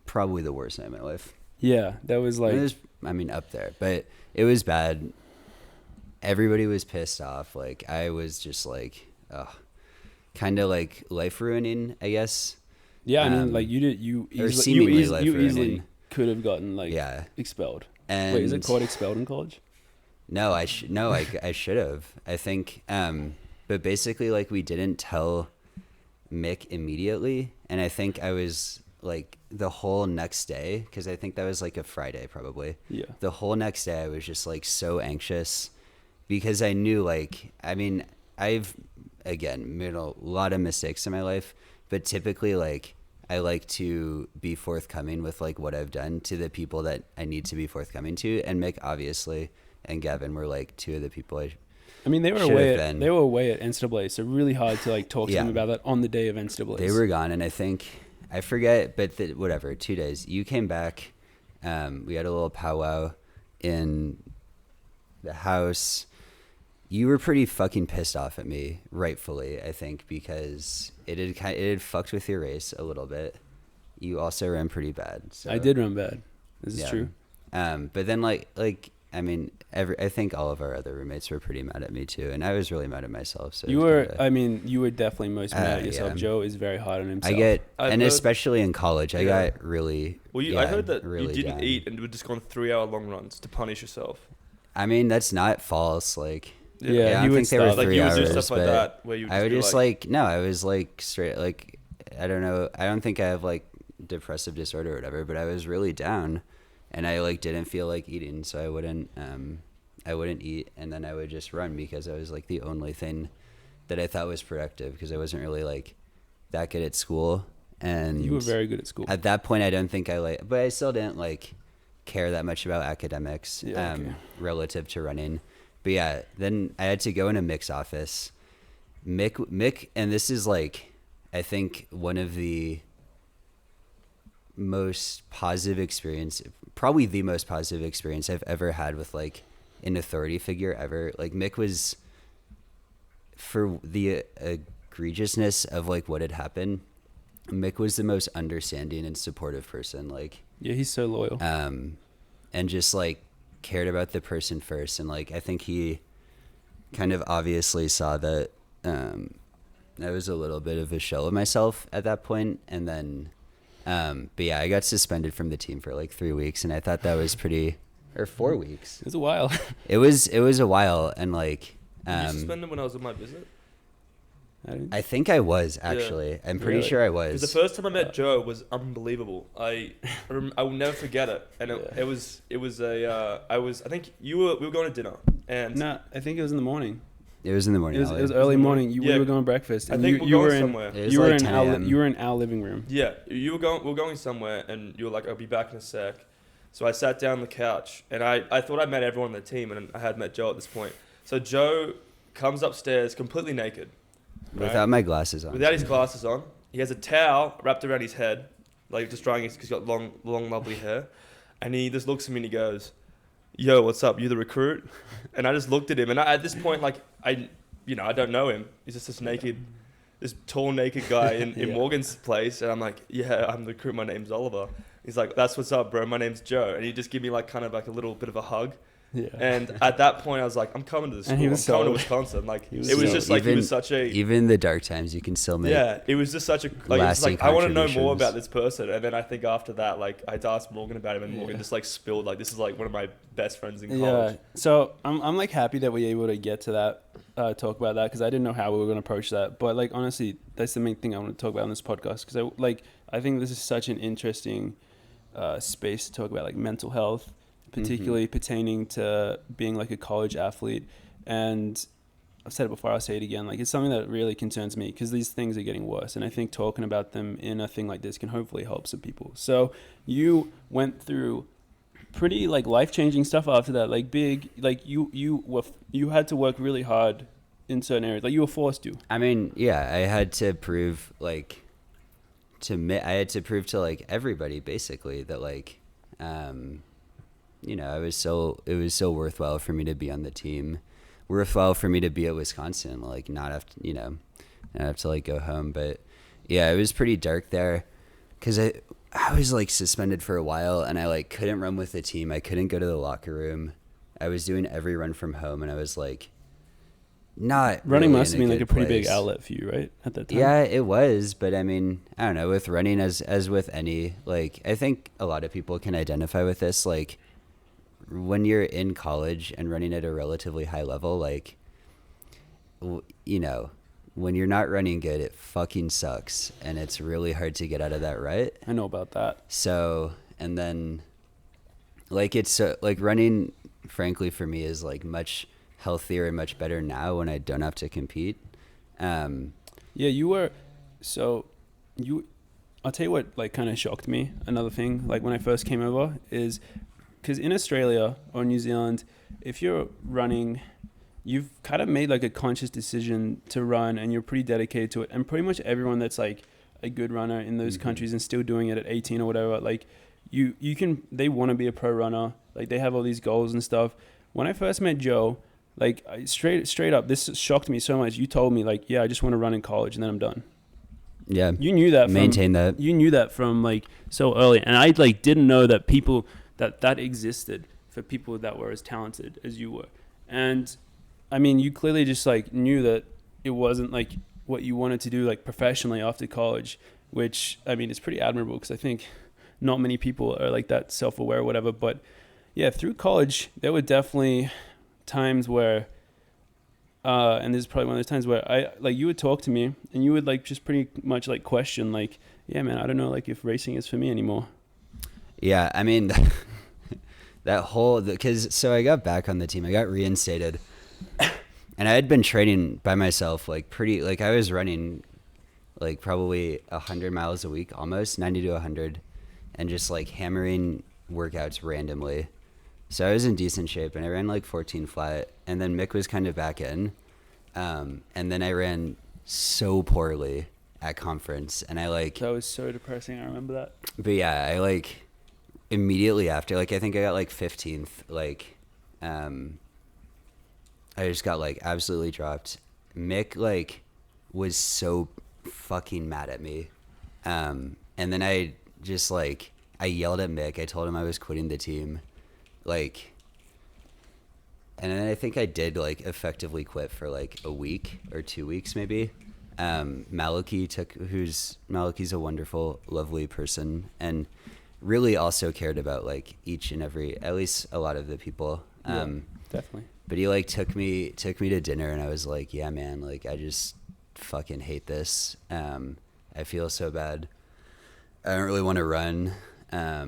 A: probably the worst night of my life.
D: Yeah, that was like.
A: Up there, but it was bad. Everybody was pissed off. Like I was just like, kind of like life ruining, I guess.
D: Yeah, I mean, like you easily could have gotten like expelled.
A: And
D: wait, is it called expelled in college?
A: No, I should have. I think, but basically, like we didn't tell Mick immediately, and I think I was like the whole next day, because I think that was like a Friday probably. Yeah. The whole next day, I was just like so anxious, because I knew like, I mean, I've again made a lot of mistakes in my life, but typically like I like to be forthcoming with like what I've done to the people that I need to be forthcoming to, and Mick obviously and Gavin were like two of the people
D: I mean, they were away at NCAA, so really hard to like talk to them about that on the day of NCAA.
A: They were gone, and I forget, but whatever, 2 days. You came back. We had a little powwow in the house. You were pretty fucking pissed off at me, rightfully, I think, because it had fucked with your race a little bit. You also ran pretty bad. So.
D: I did run bad. This is true.
A: But then like I mean, I think all of our other roommates were pretty mad at me too, and I was really mad at myself. So
D: You were, I mean, you were definitely most mad at yourself.
A: Yeah.
D: Joe is very hard on himself.
A: and especially in college, I
C: Yeah.
A: got really.
C: Well, I heard that
A: really
C: you didn't
A: down.
C: eat and would just go on 3-hour long runs to punish yourself.
A: I mean, that's not false. Like,
D: Yeah,
A: I
D: he
A: don't
D: would
A: think they were
D: stop.
C: Like
A: 3
C: you would
A: hours,
C: do stuff like
A: but
C: that where you would
A: I would
C: be
A: just no, I was like straight, like, I don't know. I don't think I have like depressive disorder or whatever, but I was really down and I like didn't feel like eating. So I wouldn't eat. And then I would just run because I was like the only thing that I thought was productive because I wasn't really like that good at school. And
D: You were very good at school.
A: at that point, I don't think but I still didn't like care that much about academics relative to running. But yeah, then I had to go in a Mick's office. Mick, and this is like, I think one of the most positive experience, probably the most positive experience I've ever had with like an authority figure ever. Like Mick was, for the egregiousness of like what had happened, Mick was the most understanding and supportive person. Like,
D: Yeah, he's so loyal.
A: and just like cared about the person first. And like, I think he kind of obviously saw that, I was a little bit of a shell of myself at that point. And then, but yeah, I got suspended from the team for like 3 weeks and I thought that was or 4 weeks.
D: It was a while.
A: It was a while. And like,
C: Did you suspend him when I was on my visit?
A: I think I was actually, I'm pretty
D: Really?
A: sure I
C: Because
A: was.
C: the first time I met Joe was unbelievable. I will never forget it. And it was I think we were going to dinner and
D: No, I think it was in the morning.
A: It was in the morning.
D: It was
A: Ollie.
D: early morning.
C: Yeah.
D: We were going to breakfast.
C: I
D: and
C: think
D: you
C: we're
D: were
C: going
D: in
C: somewhere.
A: It was
D: you were
A: like
D: in
A: 10
D: our
A: a.m.
D: you were in our living room.
C: Yeah, we were going somewhere, and you were like, "I'll be back in a sec." So I sat down on the couch, and I thought I met everyone on the team, and I had met Joe at this point. So Joe comes upstairs completely naked, right?
A: Without my glasses on.
C: Without his glasses on. He has a towel wrapped around his head, like just drying because he's got long, lovely hair, and he just looks at me and he goes, "Yo, what's up? You the recruit?" And I just looked at him, and at this point, like I don't know him. He's just this tall, naked guy in Morgan's place. And I'm like, "Yeah, I'm the recruit. My name's Oliver." He's like, "That's what's up, bro. My name's Joe." And he just give me like kind of like a little bit of a hug.
D: Yeah.
C: And at that point, I was like, "I'm coming to the school.
D: And he
C: I'm
D: was
C: coming to
D: sold.
C: Wisconsin." Like,
D: He was
C: it was
D: sold.
C: just like he was such a
A: Even the dark times, you can still make.
C: yeah. It was just such a like, it's
A: lasting
C: like I want to know more
A: contributions.
C: about this person. And then I think after that, like I asked Morgan about him, and Morgan
D: Yeah.
C: just like spilled like this is like one of my best friends in
D: Yeah.
C: college.
D: So I'm like happy that we were able to get to that, talk about that because I didn't know how we were going to approach that. But like honestly, that's the main thing I want to talk about on this podcast because I think this is such an interesting space to talk about like mental health, particularly pertaining to being like a college athlete. And I've said it before, I'll say it again. Like it's something that really concerns me because these things are getting worse. And I think talking about them in a thing like this can hopefully help some people. So you went through pretty like life-changing stuff after that, like big, like you had to work really hard in certain areas, like you were forced to.
A: I mean, yeah, I had to prove like I had to prove to like everybody basically that like, it was so worthwhile for me to be on the team, worthwhile for me to be at Wisconsin, like not have to, not have to like go home. But yeah, it was pretty dark there because I was like suspended for a while and I like couldn't run with the team. I couldn't go to the locker room. I was doing every run from home and I was like, not
D: Running
A: really
D: must
A: in
D: have been like
A: good
D: a pretty big
A: place.
D: outlet for you, right? At that time.
A: Yeah, it was, but I mean, I don't know, with running as with any, like, I think a lot of people can identify with this, like, when you're in college and running at a relatively high level, like, when you're not running good, it fucking sucks, and it's really hard to get out of that rut.
D: I know about that.
A: So, and then, like, it's, like, running, frankly, for me is, like, much healthier and much better now when I don't have to compete.
D: Yeah, you were, I'll tell you what, like, kind of shocked me. Another thing, like, when I first came over is, because in Australia or New Zealand, if you're running, you've kind of made, like, a conscious decision to run, and you're pretty dedicated to it. And pretty much everyone that's, like, a good runner in those countries and still doing it at 18 or whatever, like, they want to be a pro runner. Like, they have all these goals and stuff. When I first met Joe, like, straight up, this shocked me so much. You told me, like, yeah, I just want to run in college and then I'm done.
A: Yeah.
D: You knew that.
A: Maintain that.
D: You knew that from, like, so early. And I, like, didn't know that people, that existed for people that were as talented as you were. And I mean, you clearly just like knew that it wasn't like what you wanted to do like professionally after college, which I mean, is pretty admirable because I think not many people are like that self-aware or whatever. But yeah, through college, there were definitely times where, and this is probably one of those times where I like you would talk to me and you would like just pretty much like question like, yeah, man, I don't know like if racing is for me anymore.
A: Yeah, I mean, that whole, because so I got back on the team, I got reinstated, and I had been training by myself, like pretty, like I was running like probably 100 miles a week, almost 90 to 100, and just like hammering workouts randomly. So I was in decent shape, and I ran like 14 flat, and then Mick was kind of back in, and then I ran so poorly at conference, and I like,
D: That was so depressing. I remember that.
A: but yeah, I like immediately after, like I think I got like 15th, like I just got like absolutely dropped. Mick like was so fucking mad at me, and then I just like I yelled at Mick. I told him I was quitting the team, like, and then I think I did like effectively quit for like a week or 2 weeks maybe. Malachi's a wonderful, lovely person, and really also cared about like each and every, at least a lot of the people.
D: Definitely.
A: But he like took me to dinner, and I was like, yeah, man, like I just fucking hate this. I feel so bad. I don't really want to run. I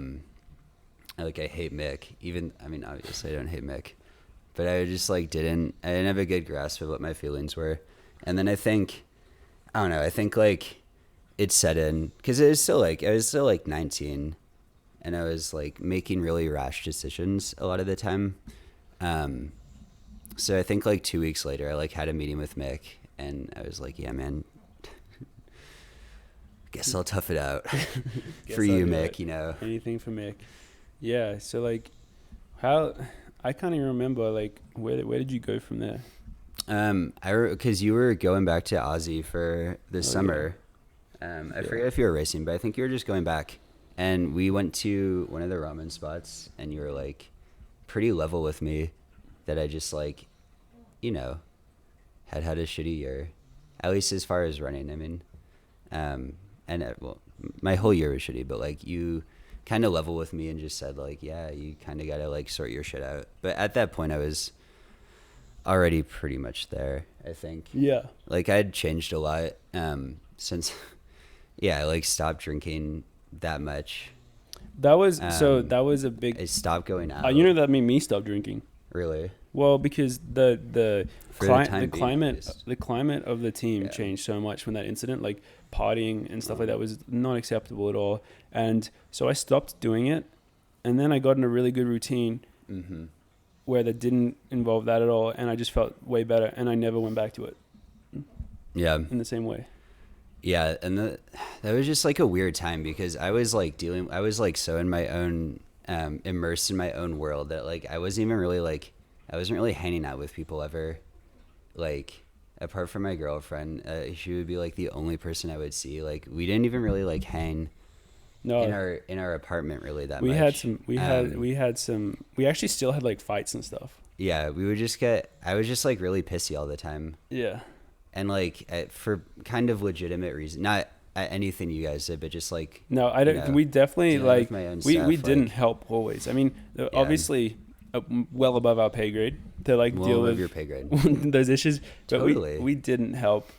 A: hate Mick. Even, I mean, obviously I don't hate Mick, but I just like I didn't have a good grasp of what my feelings were. And then I don't know, I think like it set in, because I was still like 19, and I was like making really rash decisions a lot of the time. So I think like 2 weeks later, I like had a meeting with Mick, and I was like, yeah, man, guess I'll tough it out for you, Mick, you know.
D: Anything for Mick. Yeah. So like, how I can't even remember like where did you go from there?
A: Because you were going back to Aussie for the summer. Yeah. I forget if you were racing, but I think you were just going back. And we went to one of the ramen spots, and you were like pretty level with me that I just like, you know, had a shitty year, at least as far as running. I mean, well, my whole year was shitty, but like you kind of level with me and just said like, yeah, you kind of got to like sort your shit out. But at that point I was already pretty much there, I think. Yeah. Like I'd changed a lot since, I like stopped drinking that much.
D: That was that was a big.
A: I stopped going out.
D: You know that made me stop drinking.
A: Really?
D: Well, because the climate of the team
A: Yeah.
D: changed so much when that incident, like partying and stuff like that, was not acceptable at all. And so I stopped doing it, and then I got in a really good routine where that didn't involve that at all, and I just felt way better, and I never went back to it.
A: Yeah.
D: In the same way.
A: Yeah, and that was just like a weird time, because I was like so in my own immersed in my own world that like I wasn't really hanging out with people ever, like apart from my girlfriend. She would be like the only person I would see. Like we didn't even really like hang in our apartment really that much. We actually still had like fights and stuff. Yeah, I was just like really pissy all the time. Yeah. And like for kind of legitimate reason, not anything you guys did, but just like,
D: no, I don't. We definitely like we didn't help always. I mean, obviously, well above our pay grade to like deal with
A: your pay grade
D: those issues. But
A: totally.
D: we didn't help.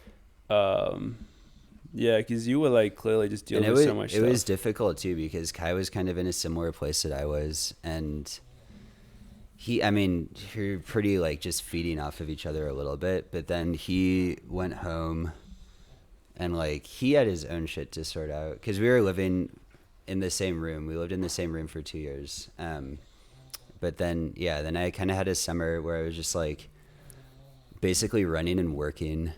D: Because you were like clearly just dealing with so much stuff.
A: It was difficult too, because Kai was kind of in a similar place that I was, and you're pretty like just feeding off of each other a little bit, but then he went home and like he had his own shit to sort out, because we were living in the same room. We lived in the same room for 2 years. But then I kind of had a summer where I was just like basically running and working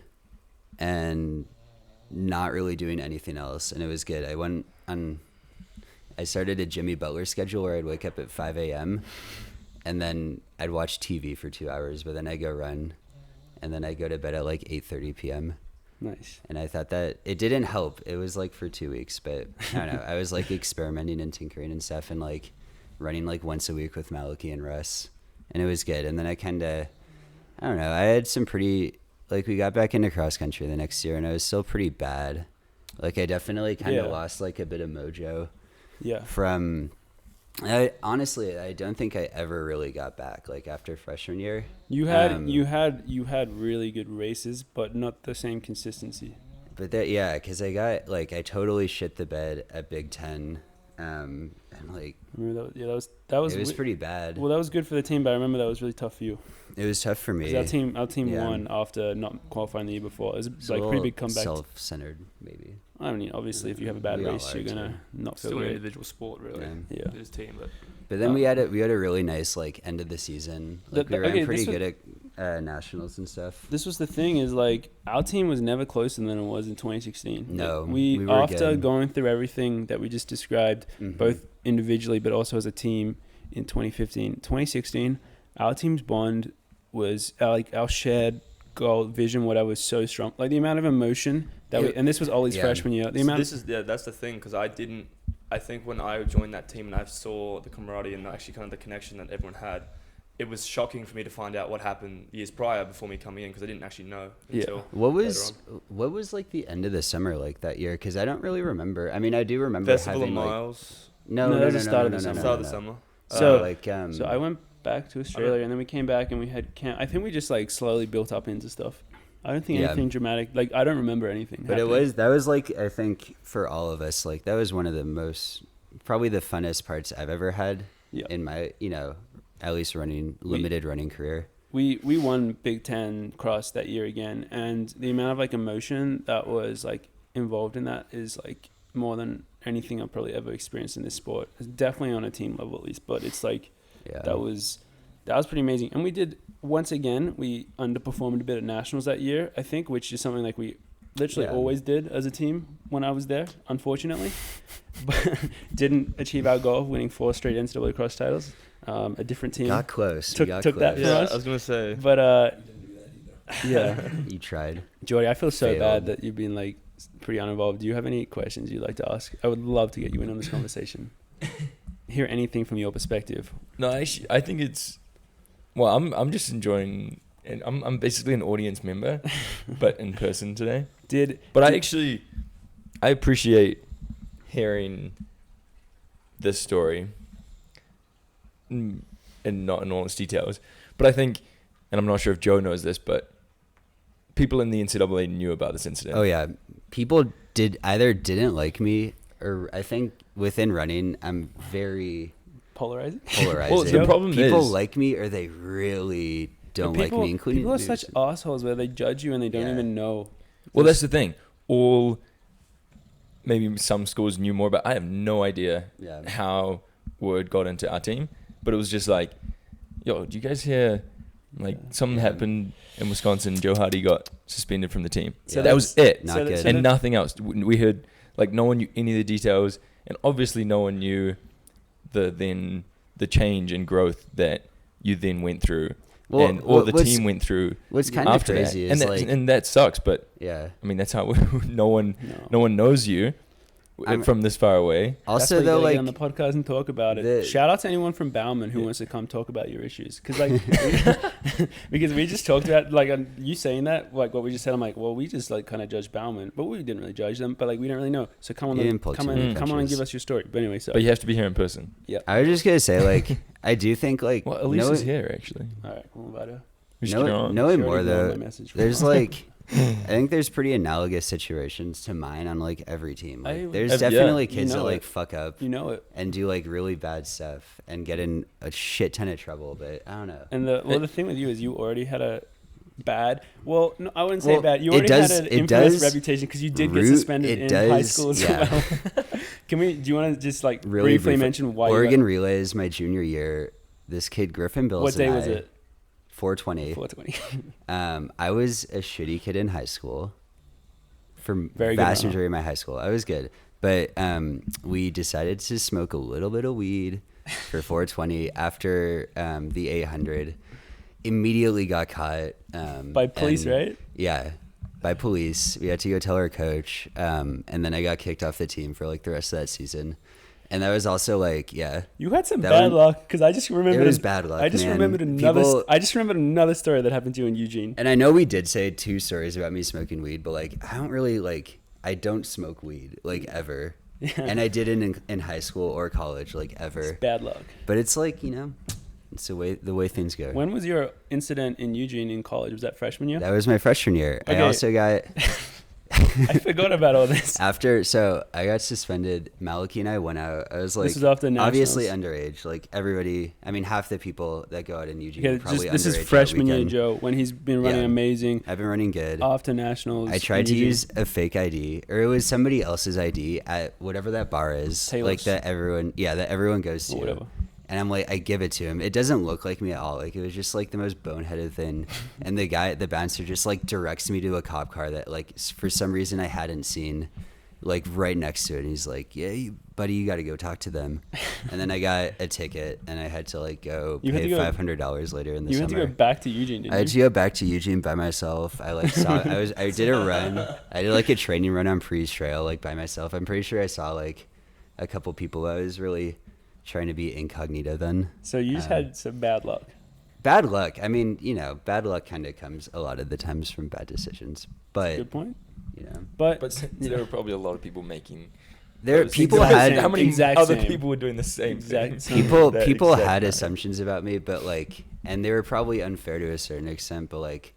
A: and not really doing anything else. And it was good. I started a Jimmy Butler schedule where I'd wake up at 5 a.m. and then I'd watch TV for 2 hours, but then I'd go run, and then I go to bed at like 8:30 p.m.
D: Nice.
A: And I thought that it didn't help. It was like for 2 weeks, but I don't know. I was like experimenting and tinkering and stuff, and like running like once a week with Maliki and Russ, and it was good. And then I don't know, I had some pretty, like, we got back into cross country the next year, and I was still pretty bad. Like, I definitely kind of lost like a bit of mojo.
D: Yeah.
A: Honestly, I don't think I ever really got back, like, after freshman year.
D: You had really good races, but not the same consistency.
A: But because I totally shit the bed at Big Ten, and like,
D: remember that was
A: it was pretty bad.
D: Well, that was good for the team, but I remember that was really tough for you.
A: It was tough for me.
D: Our team won after not qualifying the year before. It was like a pretty big comeback.
A: Self-centered, maybe.
D: I mean, obviously, if you have a bad race, you're gonna not feel
C: still an
D: great.
C: individual sport, really.
D: Yeah.
C: His team,
A: but then we had a really nice like end of the season. Like, we ran pretty good at nationals and stuff.
D: This was the thing, is like our team was never closer than it was in 2016.
A: No,
D: like,
A: we were
D: after
A: good.
D: going through everything that we just described, both individually but also as a team in 2016, our team's bond was like our shared goal, vision, whatever, was so strong. Like the amount of emotion that and this was Ollie's freshman year.
C: That's the thing, because I think when I joined that team and I saw the camaraderie and actually kind of the connection that everyone had, it was shocking for me to find out what happened years prior before me coming in, because I didn't actually know until
A: what was like the end of the summer like that year? Because I don't really remember. I mean, I do remember
C: Festival
A: having
C: of Miles.
D: No, that was the start of the summer.
C: Start of the summer.
D: So I went back to Australia, and then we came back and we had camp. I think we just like slowly built up into stuff. I don't think anything dramatic. Like, I don't remember anything.
A: But that was like, I think for all of us, like that was one of the most, probably the funnest parts I've ever had in my, at least limited running career. We
D: won Big Ten cross that year again, and the amount of like emotion that was like involved in that is like more than anything I've probably ever experienced in this sport. It's definitely on a team level at least, but it's like that was pretty amazing. And we did, once again, we underperformed a bit at nationals that year, I think, which is something like we literally always did as a team when I was there, unfortunately. But didn't achieve our goal of winning 4 straight NCAA cross titles. A different team
A: got close.
D: Took that from us.
C: I was gonna say,
D: but
A: you tried.
D: Jordy, I feel so bad that you've been like pretty uninvolved. Do you have any questions you'd like to ask? I would love to get you in on this conversation. Hear anything from your perspective.
E: No, actually, I think it's. Well, I'm just enjoying, and I'm basically an audience member, but in person today. I appreciate hearing this story, and not in all its details. But I think, and I'm not sure if Joe knows this, but people in the NCAA knew about this incident.
A: Oh yeah, people didn't like me, or I think within running, I'm very
D: polarizing.
E: Well, the problem
A: people
E: is,
A: like me or they really don't like me, including
D: people are such assholes where they judge you and they don't even know.
E: Well, that's the thing. Maybe some schools knew more, but I have no idea how word got into our team. But it was just like, yo, do you guys hear? Like something happened in Wisconsin. Joe Hardy got suspended from the team. So that was it.
A: Not good.
E: And nothing else. We heard, like, no one knew any of the details, and obviously no one knew the change and growth that you then went through, the team went through.
A: What's kind of crazy is
E: and that sucks. But
A: I
E: mean, that's how no one knows you from this far away.
A: Also, though, like
D: on the podcast and talk about it. Shout out to anyone from Bauman who wants to come talk about your issues, because because we just talked about like you saying that, like what we just said. I'm like, well, we just like kind of judged Bauman, but we didn't really judge them. But like we didn't really know. So come on and give us your story. But anyway,
E: but you have to be here in person.
D: Yeah,
A: I was just gonna say, like, I do think like
E: Elise is here actually.
D: All right, well, about her.
A: Knowing more though, there's like. I think there's pretty analogous situations to mine on like every team. Like, there's definitely kids that like fuck up, and do like really bad stuff and get in a shit ton of trouble. But I don't know.
D: And the thing with you is you already had a bad. Well, no, I wouldn't say bad. You already had an infamous reputation because you did get suspended in high school as well. Do you want to just like really briefly mention why?
A: Oregon Relays my junior year. This kid Griffin Bills.
D: What day was it?
A: 420.
D: 420.
A: I was a shitty kid in high school. For
D: Very
A: vast
D: good,
A: majority of my high school, I was good. But we decided to smoke a little bit of weed for 420 after the 800. Immediately got caught.
D: By police, right?
A: Yeah, by police. We had to go tell our coach. And then I got kicked off the team for like the rest of that season. And that was also like, yeah,
D: You had some
A: That
D: bad
A: one-
D: luck because I just remembered.
A: it was bad luck.
D: I just
A: man.
D: remembered another.
A: People-
D: I just remembered another story that happened to you in Eugene.
A: And I know we did say 2 stories about me smoking weed, but like I don't really like. I don't smoke weed like ever,
D: Yeah.
A: and I didn't in high school or college like ever.
D: It's bad luck.
A: But it's like, you know, it's the way things go.
D: When was your incident in Eugene in college? Was that freshman year?
A: That was my freshman year.
D: Okay.
A: I also got
D: I forgot about all this.
A: so I got suspended. Maliki and I went out. I was like,
D: This was after nationals.
A: obviously underage. Like everybody, I mean, half the people that go out in Eugene
D: Okay,
A: are probably
D: this
A: underage
D: is
A: that
D: freshman year,
A: weekend.
D: Joe, when he's been running
A: Yeah.
D: amazing
A: I've been running good.
D: after nationals.
A: I tried
D: in
A: to
D: Eugene.
A: use a fake ID, or it was somebody else's ID at whatever that bar is,
D: Taylor's.
A: like that everyone goes to.
D: or whatever.
A: And I'm like, I give it to him. It doesn't look like me at all. Like it was just like the most boneheaded thing. And the bouncer just like directs me to a cop car that like for some reason I hadn't seen, like right next to it. And he's like, yeah, buddy, you got to go talk to them. And then I got a ticket, and I had to like go
D: You had
A: pay
D: to go-
A: $500 later in the
D: You
A: summer.
D: had to go back to Eugene, didn't
A: I had to
D: you?
A: go back to Eugene by myself. I like saw I did a run. I did like a training run on Pre's Trail like by myself. I'm pretty sure I saw like a couple people. I was really trying to be incognito then.
D: So you just had some bad luck.
A: Bad luck. I mean, you know, bad luck kind of comes a lot of the times from bad decisions. But
D: Good point.
A: you know,
D: But
E: There were probably a lot of people making.
A: there
E: those
A: people
D: exact
A: had
D: same.
E: How many
D: Exact
E: other
D: same.
E: people were doing the same
D: Exact
E: thing?
D: same.
A: people
E: That
A: people
E: exact
A: had
E: night.
A: assumptions about me, but like, and they were probably unfair to a certain extent, but like,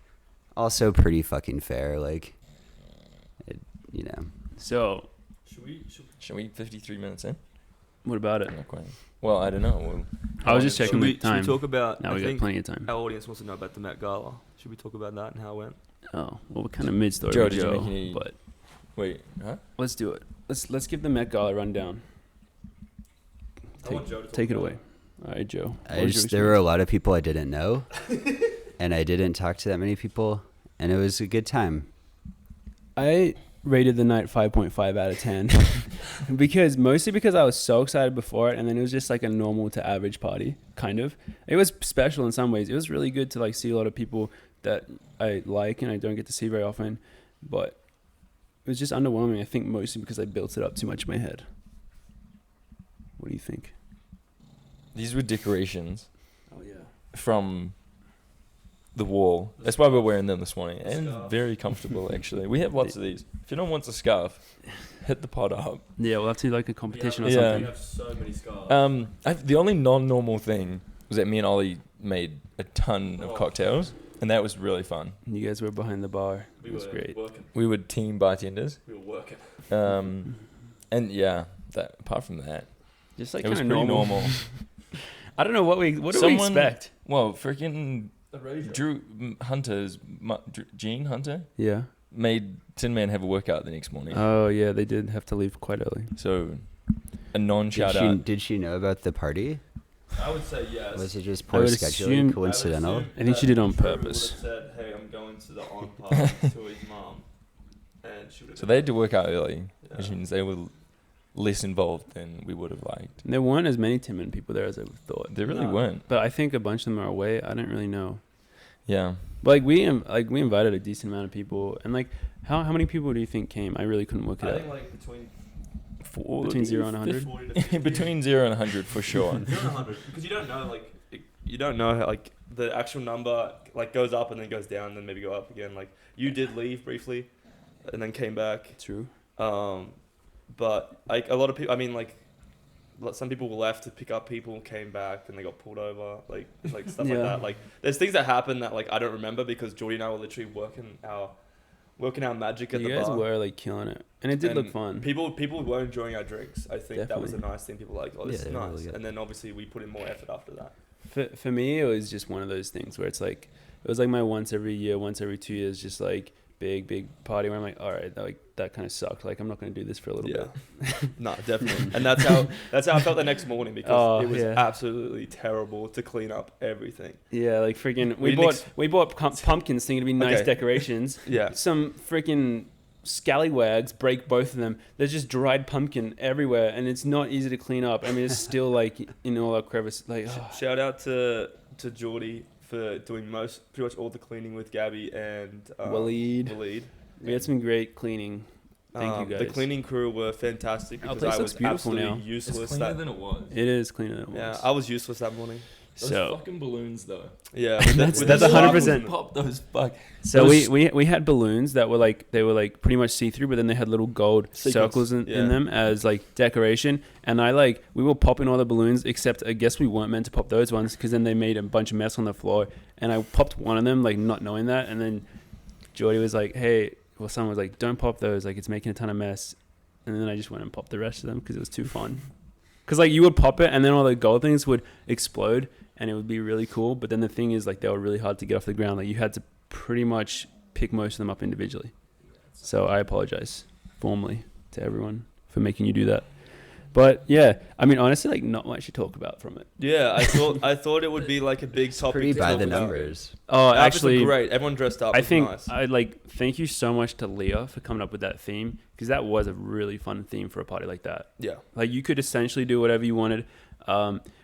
A: also pretty fucking fair. Like, you know.
D: so
E: Should we 53 minutes in?
D: what about it?
E: Not quite. Well, I don't know.
D: I was just
C: Should
D: checking
C: we,
D: the time.
C: should we talk about?
D: Now
C: I
D: we got
C: think
D: plenty of time.
C: our audience wants to know about the Met Gala. Should we talk about that and how it went?
D: Oh, well, we're kind of mid-story,
E: Joe,
D: with
E: did you
D: Joe,
E: make any-
D: but
E: Wait, huh?
D: let's do it. Let's give the Met Gala rundown. Take it away. All right, Joe. What was your
A: There were a lot of people I didn't know, and I didn't talk to that many people, and it was a good time.
D: I rated the night 5.5 out of 10 mostly because I was so excited before it, and then it was just like a normal to average party, kind of. It was special in some ways. It was really good to like see a lot of people that I like and I don't get to see very often, but it was just underwhelming. I think mostly because I built it up too much in my head. What do you think?
E: These were decorations
D: Oh yeah.
E: from the wall. That's why we're wearing them this morning. And very comfortable, actually. We have lots of these. If anyone wants a scarf, hit the pod up.
D: Yeah, we'll have to do like a competition or
E: Yeah.
D: something.
C: We have so many scars.
E: The only non-normal thing was that me and Ollie made a ton of cocktails, and that was really fun.
D: You guys were behind the bar. It was great.
C: Working.
E: We were team bartenders.
C: We were working.
E: And yeah, that apart from that,
D: Just like
E: it was
D: kind of
E: pretty
D: normal. I don't know what do we
E: Someone-
D: expect.
E: well, freaking Drew Hunter's Gene Hunter
D: Yeah.
E: made Tin Man have a workout the next morning.
D: Oh yeah, they did have to leave quite early.
E: So a non-shout
A: Did
E: out.
A: did she know about the party?
C: I would say yes.
A: Was it just
D: I
A: poor
D: would
A: scheduling,
D: assume-
A: coincidental?
D: I think she did on
C: Drew
D: purpose.
C: would've said, "Hey, I'm going to the on party to his mom," and she would.
E: So they had to work out early,
C: Yeah.
E: which means they were less involved than we would have liked.
D: There weren't as many Timon people there as I thought.
E: They really
C: No.
E: weren't.
D: But I think a bunch of them are away. I don't really know.
E: Yeah.
D: But we invited a decent amount of people, and like how many people do you think came? I really couldn't work it
C: I
D: out.
C: think like between
D: 0 and 100.
C: 40 to 50.
E: Between 0 and 100 for sure.
C: 0 and 100, because you don't know you don't know how like the actual number like goes up and then goes down and then maybe go up again. Like you did leave briefly, and then came back.
D: True.
C: But like a lot of people, I mean like some people left to pick up people, came back and they got pulled over, like stuff like
D: Yeah.
C: that. Like there's things that happen that like I don't remember because Jordy and I were literally working our magic at
D: You
C: the
D: guys
C: bar.
D: were like killing it, and it did
C: And
D: look fun.
C: People were enjoying our drinks. I think that was a
D: Definitely.
C: nice thing. People were like, oh, this
A: Yeah,
C: is
A: they were
C: nice.
A: really good.
C: And then obviously we put in more effort after that.
D: For me, it was just one of those things where it's like it was like my once every 2 years, just like big party where I'm like, all right, that kind of sucked. Like I'm not going to do this for a little
C: Yeah.
D: bit.
C: No, definitely. And that's how I felt the next morning because
D: Oh,
C: it was
D: yeah.
C: absolutely terrible to clean up everything.
D: Yeah, like freaking.
C: We
D: We bought pumpkins thinking to be nice
C: Okay.
D: decorations.
C: Yeah.
D: Some freaking scallywags break both of them. There's just dried pumpkin everywhere, and it's not easy to clean up. I mean, it's still like in all our crevices. Like, oh.
C: Shout out to Geordie for doing pretty much all the cleaning with Gabby and
D: Waleed.
C: Waleed.
D: We had some great cleaning. Thank you
C: The
D: guys.
C: cleaning crew were fantastic
D: Our
C: because
D: place
C: I
D: looks
C: was
D: beautiful
C: absolutely
D: now.
C: useless.
E: It's cleaner than it was.
D: It is cleaner than it was.
C: Yeah, I was useless that morning.
E: Those
D: So
E: fucking balloons, though.
C: Yeah,
D: That's
C: with
D: 100%.
E: Pop those fuck.
D: So
E: Those-
D: we had balloons that were like pretty much see through, but then they had little gold
C: Sequins,
D: circles in
C: yeah.
D: them as like decoration. And we were popping all the balloons, except I guess we weren't meant to pop those ones because then they made a bunch of mess on the floor. And I popped one of them like not knowing that, and then Jordy was like, "Hey," well, someone was like, "Don't pop those, like it's making a ton of mess." And then I just went and popped the rest of them because it was too fun. Because like you would pop it, and then all the gold things would explode. And it would be really cool. But then the thing is, like, they were really hard to get off the ground. Like, you had to pretty much pick most of them up individually. So I apologize formally to everyone for making you do that. But, yeah, I mean, honestly, like, not much to talk about from it.
C: Yeah, I thought it would be like a big topic.
A: Pretty
C: to
A: by
C: talk
A: the
C: about.
A: numbers.
D: Oh,
C: The outfits were
D: actually,
C: great. Everyone dressed up.
D: I
C: It was
D: think
C: nice.
D: thank you so much to Leah for coming up with that theme. Because that was a really fun theme for a party like that.
C: Yeah.
D: Like, you could essentially do whatever you wanted.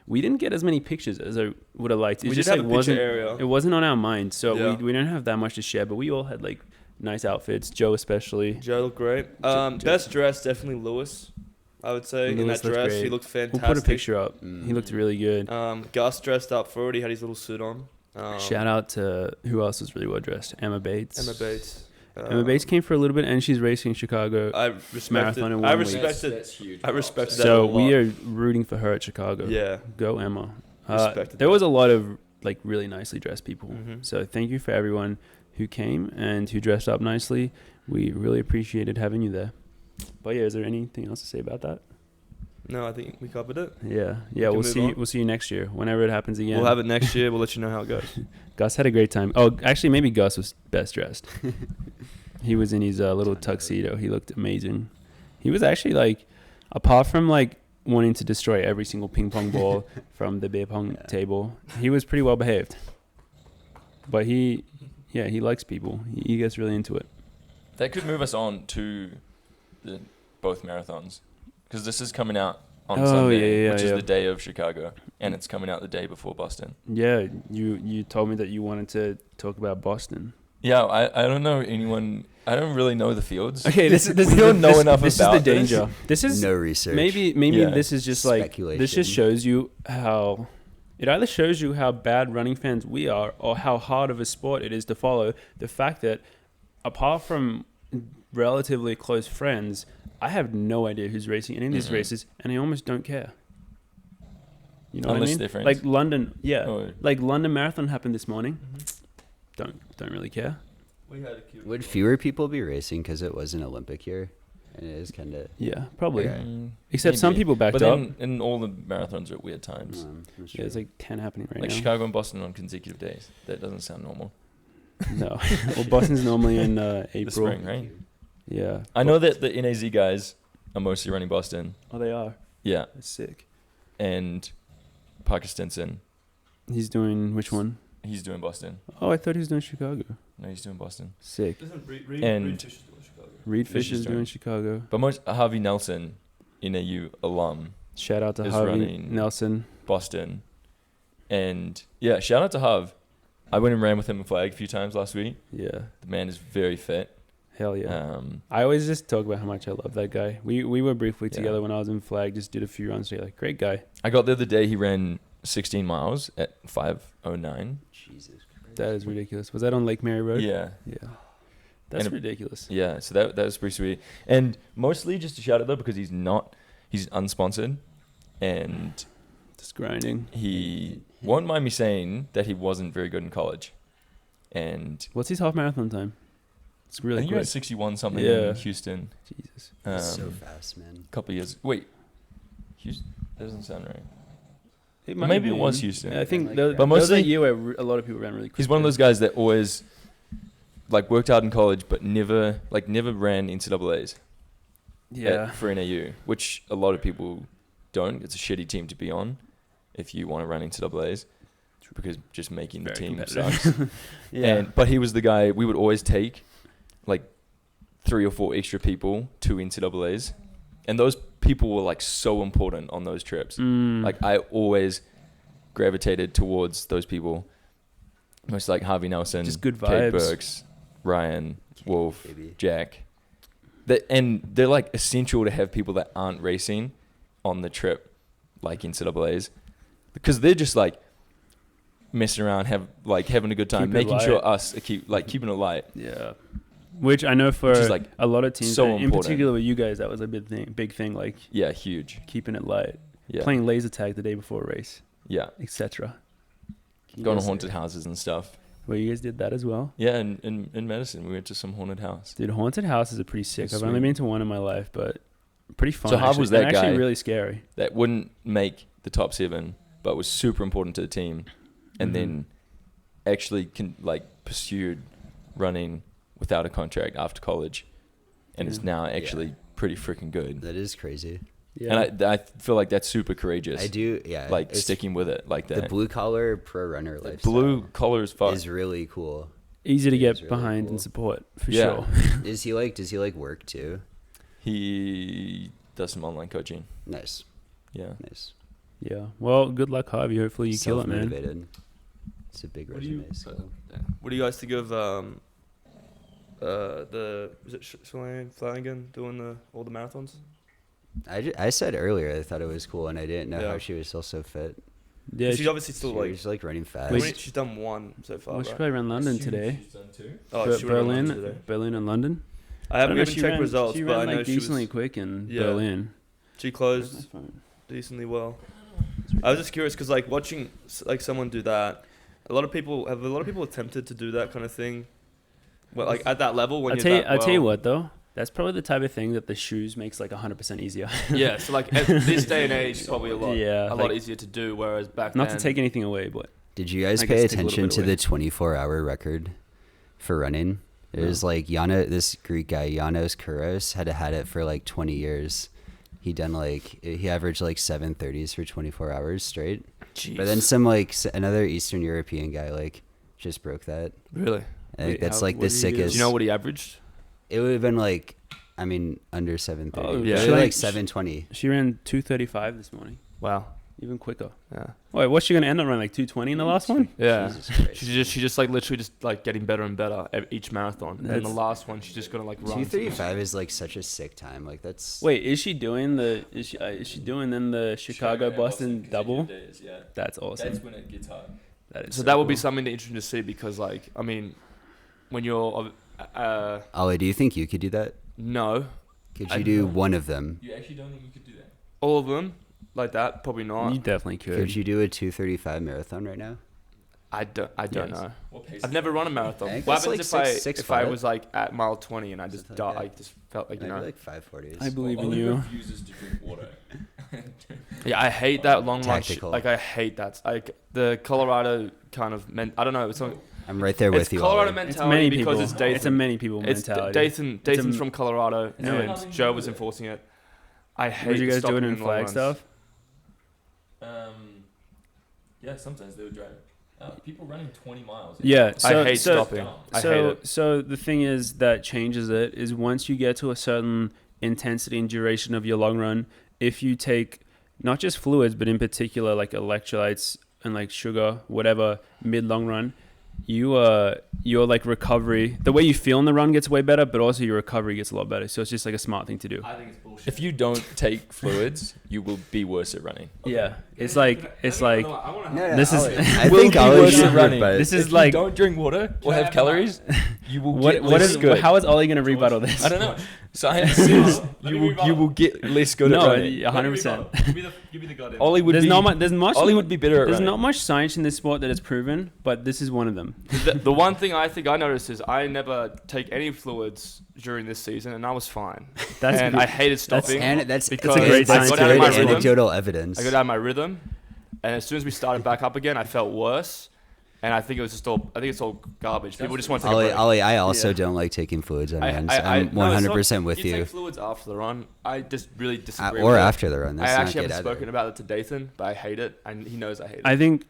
D: We didn't get as many pictures as I would have liked. It
C: We
D: just
C: did have
D: like
C: a picture
D: wasn't.
C: area.
D: It wasn't on our mind, so
C: Yeah.
D: we didn't have that much to share. But we all had like nice outfits. Joe especially.
C: Joe looked great.
D: Joe-
C: Best dressed, definitely Lewis. I would say in
D: Lewis
C: that
D: looked
C: dress,
D: great.
C: he looked
D: We'll
C: fantastic.
D: put a picture up.
A: Mm.
D: He looked really good.
C: Gus dressed up for it. He had his little suit on.
D: Shout out to who else was really well dressed. Emma Bates.
C: Emma Bates.
D: Emma Bates came for a little bit, and she's racing Chicago.
C: I respected.
D: marathon in
C: I
D: 1 week.
C: respected.
E: That's huge.
C: I respected that.
D: So
C: a lot.
D: we are rooting for her at Chicago.
C: Yeah.
D: Go Emma.
C: Respected
D: There
C: that.
D: was a lot of like really nicely dressed people.
C: Mhm.
D: So thank you for everyone who came and who dressed up nicely. We really appreciated having you there. But yeah, is there anything else to say about that?
C: No, I think we covered it.
D: Yeah.
C: can
D: We'll
C: move
D: see.
C: on.
D: We'll see you next year, whenever it happens again.
C: We'll have it next year. We'll let you know how it goes.
D: Gus had a great time. Oh, actually, maybe Gus was best dressed. He was in his little tuxedo. He looked amazing. He was actually like, apart from like wanting to destroy every single ping pong ball from the beer pong table, he was pretty well behaved. But he likes people. He gets really into it.
E: That could move us on to both marathons, because this is coming out on Sunday, which is the day of Chicago, and it's coming out the day before Boston.
D: Yeah, you told me that you wanted to talk about Boston.
E: Yeah, I don't know anyone. I don't really know the fields.
D: Okay, this
E: We don't know enough
D: this
E: about
D: is the danger. This is
A: No research.
D: maybe
E: Yeah.
D: this is just like this just
A: Speculation.
D: shows you how it either shows you how bad running fans we are or how hard of a sport it is to follow. The fact that apart from relatively close friends, I have no idea who's racing any of these
E: Mhm.
D: races, and I almost don't care. You know
E: Unless
D: what I mean?
E: they're friends.
D: Like London, yeah.
E: Oh,
D: Like London Marathon happened this morning. Don't really care.
C: We had a cute.
A: Would fewer people be racing because it was an Olympic year? And it is kind of...
D: Yeah, probably.
A: Okay.
D: Except some
E: maybe.
D: people backed
E: But
D: up.
E: then, and all the marathons are at weird times.
D: Yeah, it's like 10 happening right
E: Like
D: now.
E: Chicago and Boston on consecutive days. That doesn't sound normal.
D: No. Well, Boston's normally in
E: The
D: April.
E: spring, right?
D: Yeah.
E: I know that the NAZ guys are mostly running Boston.
D: Oh, they are.
E: Yeah.
D: That's sick.
E: And Parker Stinson,
D: He's doing which one?
E: he's doing Boston.
D: Oh, I thought he was doing Chicago.
E: No, he's doing Boston.
D: Sick.
E: And-
D: Reed
E: Fisher's
D: Fisher's doing
E: doing-
D: Chicago.
E: But most Harvey Nelson, NAU alum,
D: Shout out to
E: is
D: Harvey
E: running-
D: Nelson.
E: Boston. And yeah, shout out to Harv. I went and ran with him in Flag a few times last week.
D: Yeah.
E: The man is very fit.
D: Hell yeah.
E: Um,
D: I always just talk about how much I love that guy. We were briefly
E: Yeah.
D: together when I was in Flag, just did a few runs together. Great guy.
E: I got there the day he ran 16 miles at 5:09.
A: Jesus Christ.
D: That is ridiculous. Was that on Lake Mary Road?
E: Yeah.
D: Yeah. That's
E: And
D: ridiculous.
E: Yeah, so that was pretty sweet. And mostly just to shout out though, because he's unsponsored, and
D: Just grinding.
E: he won't mind me saying that he wasn't very good in college. And
D: What's his half marathon time? It's
E: I
D: really
E: think he
D: quick.
E: ran 61 something
D: Yeah.
E: in Houston.
D: Jesus.
A: It's so
E: A
A: fast, man.
E: couple of years. Wait, Houston? That doesn't sound right.
D: might
E: Maybe it
D: have
E: was
D: been.
E: Houston.
D: Yeah, I think
A: Like
D: there,
A: that.
D: but
E: But
D: was a
E: mostly-
D: year where a lot of people ran really quick.
E: He's one of those guys that always like worked hard in college, but never ran NCAAs for NAU, which a lot of people don't. It's a shitty team to be on if you want to run NCAAs, because just making the
D: Very
E: team
D: competitive.
E: sucks.
D: Yeah.
E: But he was the guy we would always take, like 3 or 4 extra people to NCAAs, and those people were like so important on those trips.
D: Mm.
E: Like I always gravitated towards those people. Most like Harvey Nelson,
D: Just good
E: Kate
D: vibes.
E: Burks, Ryan, Wolf,
A: Baby.
E: Jack. And they're like essential to have people that aren't racing on the trip, like NCAA's, because they're just like messing around, having a good time,
D: Keep it
E: making
D: light.
E: sure us keeping it light.
D: Yeah. Which I know for
E: Which is, like,
D: a lot of teams,
E: so
D: in
E: important.
D: particular with you guys, that was a big thing, like
E: Yeah, huge.
D: keeping it light,
E: Yeah,
D: playing laser tag the day before a race,
E: yeah.
D: etc.
E: Going to haunted houses and stuff.
D: Well, you guys did that as well.
E: Yeah, in Madison, we went to some haunted house.
D: Dude, haunted houses are pretty sick.
E: It's
D: I've only
E: sweet.
D: been to one in my life, but pretty fun.
E: So how
D: actually.
E: was that
D: And
E: guy?
D: actually really scary.
E: That wouldn't make the top 7, but was super important to the team, and
D: Mhm.
E: then actually pursued running without a contract after college, and is
D: Yeah.
E: now actually pretty freaking good.
A: That is crazy.
D: Yeah.
E: And I feel like that's super courageous.
A: I do, yeah.
E: like
A: it's
E: sticking with it like
A: the
E: that.
A: blue collar pro runner
E: The
A: lifestyle.
E: blue collar is fuck.
A: is really cool.
D: Easy to
A: It
D: get
A: is really
D: behind
A: cool.
D: and support for
E: Yeah.
D: sure.
A: Does he like work too?
E: He does some online coaching.
A: Nice,
E: Yeah.
A: nice.
D: Yeah. Well, good luck, Harvey. Hopefully you kill it, man.
A: Self-motivated. It's a big
C: What do you-
A: resume. So.
C: What do you guys think of is it Shalane, Flanagan doing all the marathons?
A: I said earlier I thought it was cool, and I didn't know
C: Yeah.
A: how she was still so fit.
D: Yeah.
C: She's obviously still
A: She
C: like.
A: was like running fast.
D: Wait.
C: She's done one so far.
D: Well, she
C: right?
D: probably ran London today.
C: Oh, she ran London
D: Berlin,
C: today.
D: Berlin and London.
C: I haven't
D: don't know,
C: even checked results,
D: she
C: but
D: ran
C: I know
D: like
C: she
D: decently
C: was.
D: quick in
C: Yeah.
D: Berlin.
C: She
D: Where's my
C: closed
D: phone?
C: decently well. I was just curious because like watching like someone do that, a lot of people attempted to do that kind of thing. Well, like at that level when
D: I'll
C: you're
D: tell you,
C: that
D: I'll tell you
C: well-
D: what though. That's probably the type of thing that the shoes makes like 100% easier.
C: Yeah, so like at this day and age, it's probably a lot,
D: Yeah,
C: a lot
D: like-
C: easier to do. Whereas back
D: Not
C: then,
D: to take anything away, but
A: Did you guys
D: I
A: pay
D: guess take a little
A: attention
D: bit
A: to
D: away.
A: the 24-hour record for running? It was like this Greek guy, Janos Kouros, had had it for like 20 years. He averaged like 7:30s for 24 hours straight.
C: Jeez.
A: But then another Eastern European guy like just broke that.
C: really,
A: I think
D: Wait,
A: that's
D: how-
A: like
D: what
A: the
D: did he do?
A: sickest.
C: do you know what he averaged?
A: It would have been like, I mean, under 7:30.
D: Oh,
C: yeah.
A: Maybe
C: She
A: like 7:20.
D: she ran 2:35 this morning,
C: Wow.
D: even quicker.
C: Yeah.
D: Wait, what's she gonna end up running? Like 2:20 in the last one?
C: Yeah.
A: Jesus Christ.
C: She just like literally just like getting better and better each marathon. And then the
D: That's-
C: last one, she's just gonna like run.
A: 2:35 is like such a sick time. Like that's.
D: Wait, is she doing then the Chicago Boston double? That's awesome.
E: when it gets hard.
D: That is
C: So that would be
D: cool.
C: something interesting to see because like I mean, when you're
A: Ollie, do you think you could do that?
C: no,
A: Could
C: I
A: you do
C: don't.
A: one of them?
E: You actually don't think you could do that?
C: all of them like that probably not.
D: You definitely could.
A: Could you do a 2:35 marathon right now?
C: I don't
D: Yes.
C: know.
E: What pace
C: I've never run a marathon.
A: I think
C: What
A: that's
C: happens
A: like
C: if
A: six,
C: I
A: 6'5".
C: was like at mile 20 and I just
A: Something like
C: I
A: that.
C: just felt like you
A: Maybe
C: know
A: like 5:40s.
D: I believe in you.
E: refuses to drink water.
C: yeah I hate that long run
A: Tactical.
C: like I hate that like the Colorado kind of I don't know it's like,
A: I'm right there
C: it's
A: with you.
C: Colorado
A: Ollie.
D: It's
C: mentality
D: many
C: because
D: people.
C: it's Dathan.
D: It's a many people
C: It's
D: mentality.
C: Dathan's from Colorado
D: No,
C: and
E: it's-
C: Joe was enforcing it. I hate
D: Would you guys do it
C: stopping
D: in
C: long runs.
D: Flagstaff?
E: Yeah, sometimes they would drive. People running 20 miles.
D: Yeah,
C: I hate stopping. I hate it.
D: So the thing is that changes it is once you get to a certain intensity and duration of your long run, if you take not just fluids but in particular like electrolytes and like sugar, whatever, mid long run, your like recovery, the way you feel in the run gets way better, but also your recovery gets a lot better. So it's just like a smart thing to do.
C: I think it's bullshit.
E: If you don't take fluids, you will be worse at running.
D: Yeah, it's like
A: No,
D: This is-
A: Ollie, I
E: Will
A: think
E: be
A: Ollie
E: worse
A: should
E: at running.
A: rebut.
D: This
E: If
D: is
E: you
D: like
E: don't drink water or have calories, you will get
D: what
E: less
D: is
E: good.
D: how is Ollie gonna rebuttal this?
E: I don't know. Science says you will get less good at
D: No,
E: running.
D: 100%.
C: Give me the goddamn.
E: Ollie would
D: There's
E: be
D: not much. There's much.
E: Ollie would be better at
D: There's
E: running.
D: not much science in this sport that is proven, but this is one of them.
C: The one thing I think I noticed is I never take any fluids during this season, and I was fine.
D: That's
C: and
D: good.
C: I hated stopping.
A: That's
C: because
D: a great
C: I got out of my
A: good
C: rhythm.
A: anecdotal evidence.
C: I got out of my rhythm, and as soon as we started back up again, I felt worse. And I think it was just all. I think it's all garbage. People just want to take a break.
A: Ollie, I also
D: Yeah.
A: don't like taking fluids on runs.
C: no,
A: I'm
C: it's not-
A: 100% with
C: You
A: you.
C: take fluids after the run. I just really disagree.
A: Or
C: with it.
A: after the run.
C: I
A: That's not
C: actually
A: good
C: haven't
A: either.
C: spoken about it to Dathan, but I hate it, and he knows I hate it.
D: I think.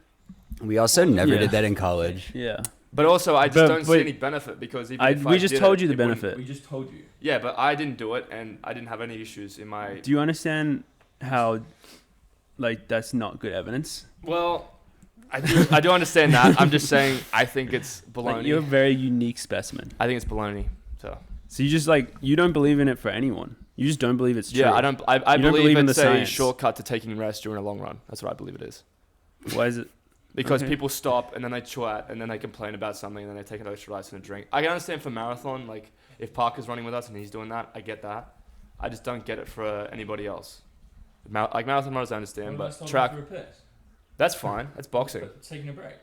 A: We also never
D: Yeah.
A: did that in college.
D: Yeah.
C: But also, I just
D: But-
C: don't see
D: but
C: any benefit because even if
D: We
C: I
D: just
C: did
D: told
C: it,
D: you the
C: it wouldn't-
D: benefit.
E: just told you.
C: Yeah, but I didn't do it, and I didn't have any issues in my.
D: Do you understand how, like, that's not good evidence?
C: Well, I do understand that. I'm just saying I think it's baloney.
D: Like, you're a very unique specimen.
C: I think it's baloney. So
D: So you just like you don't believe in it for anyone. You just don't believe it's true.
C: Yeah, I don't. I
D: You don't
C: believe
D: believe in
C: it's
D: the
C: a
D: science.
C: shortcut to taking rest during a long run. That's what I believe it is.
D: Why is it?
C: Because
D: Okay.
C: people stop and then they chat and then they complain about something and then they take an electrolytes and a drink. I can understand for marathon, like if Parker's running with us and he's doing that, I get that. I just don't get it for anybody else. Like marathon runners, I understand, but track, that's fine. That's boxing.
F: Taking a break.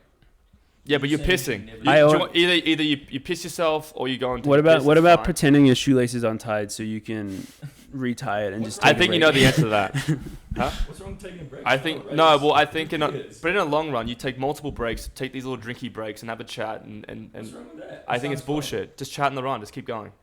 C: Yeah, but you're
F: Saying
C: pissing.
F: you
C: You,
F: never-
C: do you want- either you piss yourself or you go and take
D: What
C: a
D: about
C: piss,
D: what
C: that's
D: about
C: fine.
D: pretending your shoelace is untied so you can retie it and just?
C: I
D: take a
C: think you
D: break?
C: know the answer to that.
F: What's wrong with taking a break?
C: I
F: It's
C: think
F: not a
C: no.
F: race.
C: Well, I think in a,
F: It is.
C: but in a long run, you take multiple breaks, take these little drinky breaks, and have a chat. And
F: What's wrong with that?
C: I think it's
F: Sounds fun.
C: bullshit. Just chat in the run. Just keep going.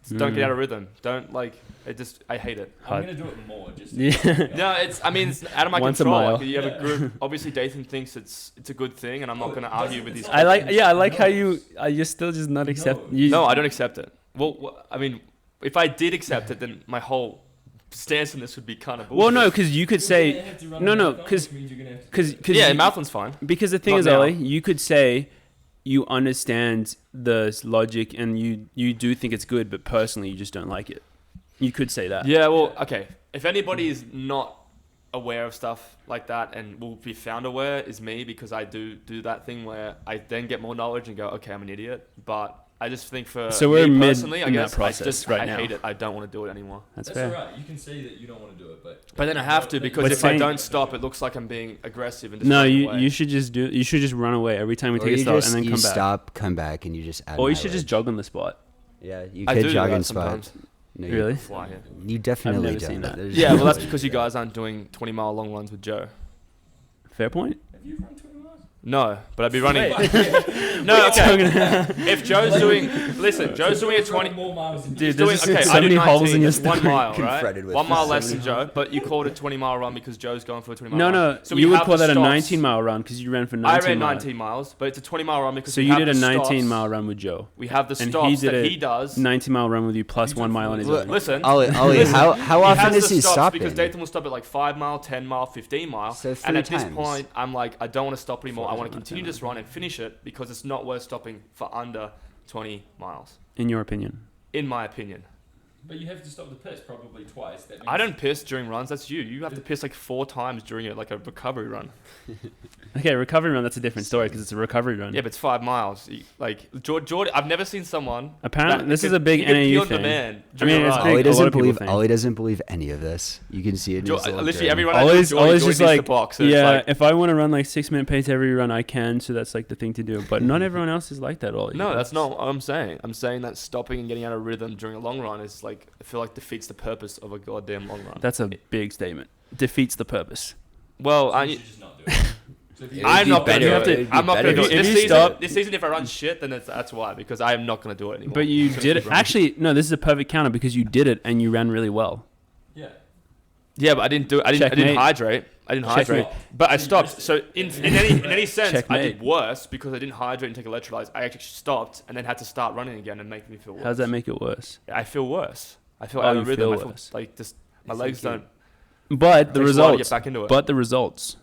C: Just don't get out of rhythm. Don't like it. Just I hate it.
F: I'm gonna do it more. Just
D: Yeah.
C: No, I mean, it's out of my
D: Once a
C: control.
D: mile.
C: Like, you have
F: Yeah.
C: a group. Obviously, Dathan thinks it's a good thing, and I'm not going to argue with these.
D: I like. Yeah, I like how
F: No.
D: you. You're still just not accept.
F: No.
D: You,
C: No, I don't accept it. Well, I mean, if I did accept it, then my whole stance on this would be kind of bullshit.
D: Well, no, because you could
F: You're
D: say
F: gonna have to run
D: no,
F: a
D: no,
F: marathon,
D: 'cause-
F: which means you're gonna have to-
D: because
C: yeah, marathon's fine.
D: because the thing
C: Not
D: is,
C: now.
D: Ollie, you could say you understand the logic and you do think it's good, but personally you just don't like it. You could say that.
C: Yeah, well, okay. If anybody is not aware of stuff like that and will be found aware, is me, because I do that thing where I then get more knowledge and go, okay, I'm an idiot. But I just think for
D: So we're
C: me
D: mid
C: personally, I
D: in that
C: guess
D: process right
C: I
D: now.
C: hate it. I don't want to do it anymore.
D: That's
F: That's
D: fair.
F: alright. You can say that you don't want to do it,
C: But then I have to, because
D: But
C: if I
D: saying-
C: don't stop, it looks like I'm being aggressive and just
D: No,
C: running
D: you
C: away.
D: you should just do. You should just run away every time we
A: Or
D: take a
A: you
D: stop
A: just
D: and then
A: you
D: come back.
A: stop, come back, and you just add
D: Or you should just
A: mileage.
D: jog on the spot.
A: Yeah, you
C: I
A: could
C: do
A: jog
C: that
A: in spot.
C: sometimes.
A: No,
D: Really?
C: Fly here.
A: You definitely
D: never
A: don't.
D: seen that.
A: There's
C: Yeah, well, that's
A: no-
C: because you guys aren't doing 20-mile long runs with Joe.
D: Fair point.
F: Have you run 20 miles?
C: No, but I'd be running.
F: Wait.
C: No, okay. If Joe's doing, listen, Joe's doing a
F: You're running
C: 20.
F: more miles than
D: Dude,
C: He's
D: there's
C: doing,
D: just
C: okay,
D: so
C: I do
D: many
C: 19,
D: holes in your
C: it's 1
D: story.
C: mile, right?
A: Confronted with
C: 1 mile
A: so
C: less
A: many
C: than Joe, but you called a 20-mile run because Joe's going for a 20-mile
D: No,
C: run.
D: no,
C: So we
D: you would
C: have
D: call
C: the
D: that a
C: stops.
D: 19-mile run because you ran for
C: I
D: 19
C: ran
D: miles.
C: 19 miles, but it's a 20-mile run because
D: So
C: we
D: you
C: have
D: did a
C: the stops.
D: 19-mile run with Joe.
C: We have the
D: And he
C: stops
D: did
C: that
D: a
C: he does.
D: 19-mile run with you plus 1 mile on his
A: Look,
D: own.
C: Listen,
A: Ollie,
C: Listen,
A: how
C: he
A: often
C: has
A: is
C: the
A: he
C: stops
A: stopping?
C: because Dathan will stop at like 5 mile, 10 mile, 15 mile.
A: So
C: And
A: 3
C: at this
A: times.
C: point, I'm like, I don't want to stop anymore. I want to
D: 10
C: continue this run and finish it because it's not worth stopping for under 20 miles,
D: In your opinion.
C: in my opinion.
F: But you have to stop the piss probably twice. That means
C: I don't piss during runs. That's you. You have to piss like 4 times during it, like a recovery run.
D: Okay, recovery run, that's a different story because it's a recovery run.
C: Yeah, but it's 5 miles. Like Jordan, I've never seen someone.
D: Apparently,
C: that
D: this
C: could-
D: is a big
C: he could pee
D: NAU
C: on
D: thing.
C: demand
D: I
C: during
D: mean,
C: a
D: it's
C: run.
D: big.
A: Ollie
D: a lot
A: doesn't
D: of people
A: believe.
D: think.
A: Ollie doesn't believe any of this. You can see it. In his little
C: Literally,
A: journal.
C: every run I do,
D: Always
C: Jordan
D: just
C: needs the
D: like,
C: box. So it's
D: yeah,
C: like,
D: if I want to run like 6-minute pace every run, I can. So that's like the thing to do. But not everyone else is like that, Ollie.
C: no, that's not what I'm saying. I'm saying that stopping and getting out of rhythm during a long run is like, I feel like defeats the purpose of a goddamn long run.
D: That's a big statement. Defeats the purpose.
C: Well,
F: So you
C: I,
F: should just not do it. So if you-
C: I'm not
A: better.
C: going to do
A: It'd
C: it.
A: be
C: I'm not going
A: better
C: to do it.
D: if
C: This
D: you
C: season,
D: stop-
C: this season, if I run shit, then that's why, because I am not going to do it anymore.
D: But you
C: As soon as
D: did
C: we
D: it.
C: run.
D: Actually, no, this is a perfect counter because you did it and you ran really well.
F: Yeah.
C: Yeah, but I didn't do it. I didn't
D: Checkmate.
C: hydrate. I didn't hydrate.
D: Checkmate.
C: But I stopped. So in any sense, I
D: Checkmate.
C: did worse because I didn't hydrate and take electrolytes. I actually stopped and then had to start running again and make me feel worse.
D: How does that make it worse?
C: I feel worse. I feel
D: Oh,
C: out
D: you
C: of rhythm.
D: feel
C: I feel
D: worse.
C: like just my
F: It's
C: legs
F: like
C: don't.
D: But the
C: Takes a while to
D: results.
C: get back into it.
D: But the results.